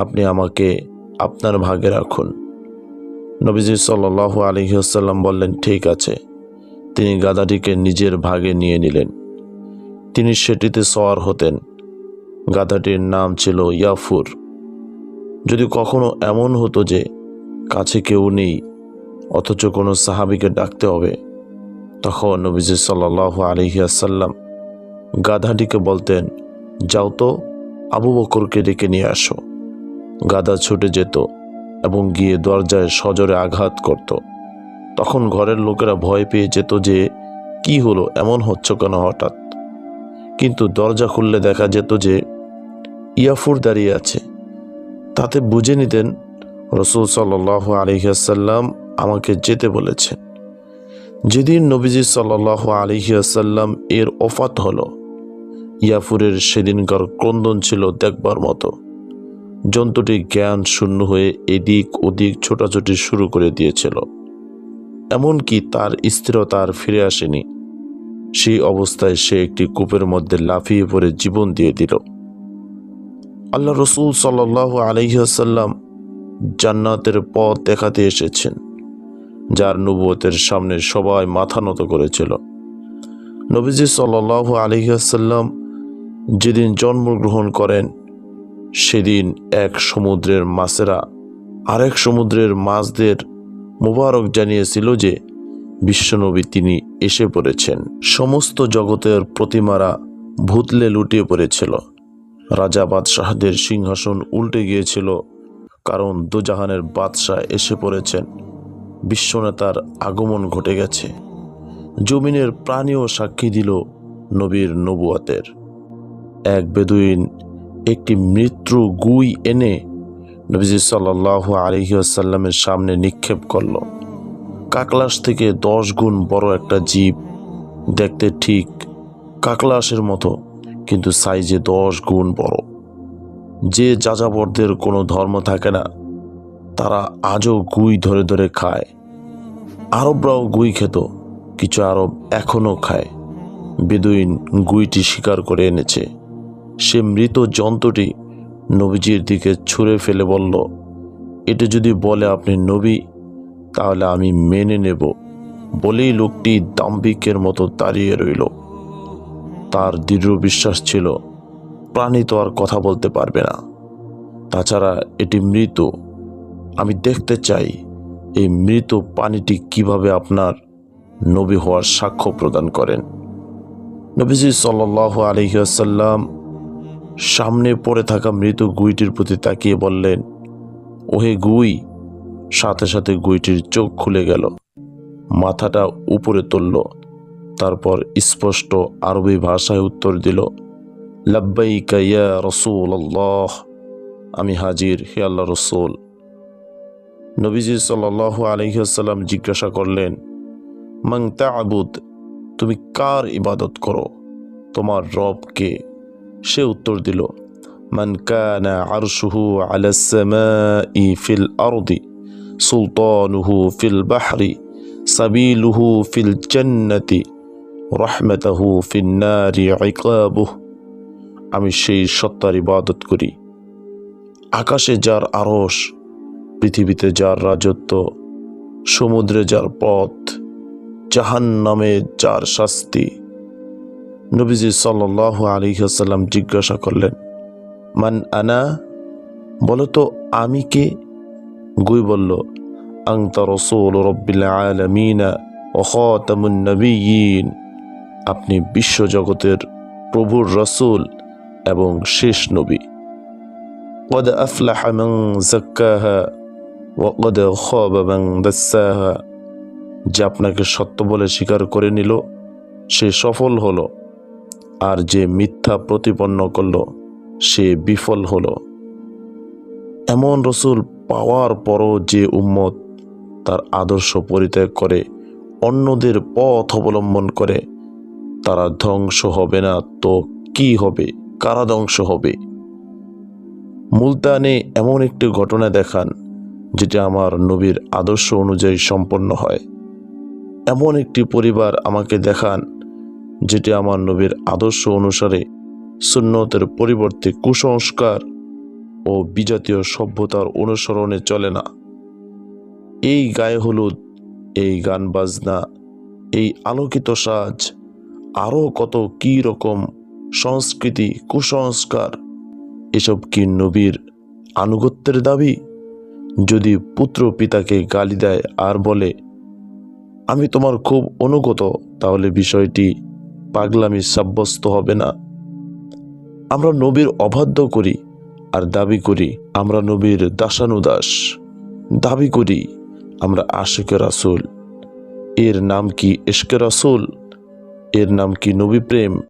আপনি আমাকে আপনার ভাগে রাখুন। নবীজি সাল্লাল্লাহু আলাইহি ওয়াসাল্লাম বললেন, ঠিক আছে। তিনি গাধাটিকে নিজের ভাগে নিয়ে নিলেন। তিনি সেটিতে সওয়ার হতেন। গাধাটির নাম ছিল ইয়াফুর। যদি কখনো এমন হতো যে কাছে কেউ নেই অথচ কোনো সাহাবীকে ডাকতে হবে, তখন নবীজি সাল্লাল্লাহু আলাইহি ওয়াসাল্লাম গাধাটিকে বলতেন, যাও তো আবু বকরকে ডেকে নিয়ে আসো। গাধা ছুটে যেত এবং গিয়ে দরজায় সজোরে আঘাত করত। তখন ঘরের লোকেরা ভয় পেয়ে যেত যে কি হলো, এমন হচ্ছে কেন হঠাৎ। কিন্তু দরজা খুললে দেখা যেত যে ইয়াফুর দাঁড়িয়ে আছে। তাতে বুঝে নিতেন রাসূল সাল্লাল্লাহু আলাইহি ওয়াসাল্লাম আমাকে যেতে বলেছেন। যেদিন নবীজি সাল্লাল্লাহু আলাইহি ওয়াসাল্লাম এর ওফাত হলো, ইয়াফুরের সেদিনকার ক্রন্দন ছিল দেখবার মতো। জন্তুটি জ্ঞান শূন্য হয়ে এদিক ওদিক ছোটাছুটি শুরু করে দিয়েছিল। এমনকি তার স্থিরতা আর ফিরে আসেনি। সেই অবস্থায় সে একটি কূপের মধ্যে লাফিয়ে পড়ে জীবন দিয়ে দিল। আল্লাহ রসুল সাল্লাল্লাহু আলাইহি ওয়াসাল্লাম জান্নাতের পথ দেখাতে এসেছেন, যার নবুয়তের সামনে সবাই মাথা নত করেছিল। নবীজি সাল্লাল্লাহু আলাইহি ওয়াসাল্লাম যেদিন জন্মগ্রহণ করেন, সেদিন এক সমুদ্রের মাছেরা আরেক সমুদ্রের মাছদের মোবারক জানিয়েছিল যে বিশ্বনবী তিনি এসে পড়েছেন। সমস্ত জগতের প্রতিমারা ভূতলে লুটিয়ে পড়েছিল। রাজা বাদশাহদের সিংহাসন উল্টে গিয়েছিল, কারণ দুজাহানের বাদশাহ এসে পড়েছেন। বিশ্বনেতার আগমন ঘটে গেছে। জমিনের প্রাণীও সাক্ষী দিল নবীর নবুয়তের। এক বেদুইন একটি মৃত্যু গুই এনে নবীজি সাল্লাল্লাহু আলাইহি ওয়াসাল্লামের সামনে নিক্ষেপ করল। কাকলাস থেকে 10 গুণ বড় একটা জীব, দেখতে ঠিক কাকলাসের মতো, কিন্তু সাইজে 10 গুণ বড়। যে যাযাবরদের কোনো ধর্ম থাকে না, তারা আজও গুই ধরে ধরে খায়। আরবরাও গুই খেত, কিছু আরব এখনও খায়। বেদুইন গুইটি শিকার করে এনেছে। সে মৃত জন্তুটি নবীজির দিকে ছুঁড়ে ফেলে বলল, এটা যদি বলে আপনি নবী, তাহলে আমি মেনে নেব। বলেই লোকটি দাম্ভিকের মতো দাঁড়িয়ে রইল। তার দৃঢ় বিশ্বাস ছিল প্রাণী তো আর কথা বলতে পারবে না, তাছাড়া এটি মৃত। আমি দেখতে চাই এই মৃত প্রাণীটি কিভাবে আপনার নবী হওয়ার সাক্ষ্য প্রদান করেন। নবীজি সাল্লাল্লাহু আলাইহি ওয়াসাল্লাম সামনে পড়ে থাকা মৃত গুইটির প্রতি তাকিয়ে বললেন, ওহে গুই। সাথে সাথে গুইটির চোখ খুলে গেল, মাথাটা উপরে তুলল, তারপর স্পষ্ট আরবি ভাষায় উত্তর দিল, লাব্বাইকা ইয়া রাসূলুল্লাহ, আমি হাজির হে আল্লাহ রসুল। নবীজি সাল্লাল্লাহু আলাইহি ওয়াসাল্লাম জিজ্ঞাসা করলেন, মান তা'বুদ, তুমি কার ইবাদত করো, তোমার রব কে? সে উত্তর দিল, মান কানা আরশুহু আলাস সামাই ফিল আরদি, সুলতানুহু ফিল বাহরি, সাবিলুহু ফিল জান্নাতি, রাহমাতুহু ফিন নারি ইকাবুহু। আমি সেই সত্তার ইবাদত করি, আকাশে যার আরশ, পৃথিবীতে যার রাজত্ব, সমুদ্রে যার পথ, জাহান্নামে যার শাস্তি, নবীজি সাল্লাল্লাহু আলাইহি ওয়াসাল্লাম জিজ্ঞাসা করলেন, মান আনা, বলো তো আমি কে? গুই বলল, আনতা রাসূলু রাব্বিল আলামিন ওয়া খাতামুন নবিয়্যিন, আপনি বিশ্বজগতের প্রভুর রাসূল এবং শেষ নবী। قد أفلح من زكاها وقد خاب من دساها, যে আপনাকে সত্য বলে স্বীকার করে নিল সে সফল হলো, আর যে মিথ্যা প্রতিপন্ন করলো সে বিফল হলো। এমন রসুল পাওয়ার পরও যে উম্মত তার আদর্শ পরিত্যাগ করে অন্যদের পথ অবলম্বন করে, তারা ধ্বংস হবে না তো কি হবে, কারা ধ্বংস হবে? মুলতানে এমন একটি ঘটনা দেখান যেটা আমার নবীর আদর্শ অনুযায়ী সম্পন্ন হয়। এমন একটি পরিবার আমাকে দেখান যেটি আমার নবীর আদর্শ অনুসারে সুন্নতের পরিবর্তে কুসংস্কার ও বিজাতীয় সভ্যতার অনুসরণে চলে না। এই গায়ে হলুদ, এই গান বাজনা, এই আলোকিত সাজ, আরও কত কী রকম সংস্কৃতি, কুসংস্কার, এসব কি নবীর আনুগত্যের দাবি? যদি পুত্র পিতাকে গালি দেয় আর বলে আমি তোমার খুব অনুগত, তাহলে বিষয়টি পাগলামি সাব্যস্ত হবে না? আমরা নবীর অবাধ্য করি আর দাবি করি আমরা নবীর দাসানুদাস, দাবি করি আমরা আশিকে রাসূল। এর নাম কি ইশকে রাসূল? এর নাম কি নবী প্রেম?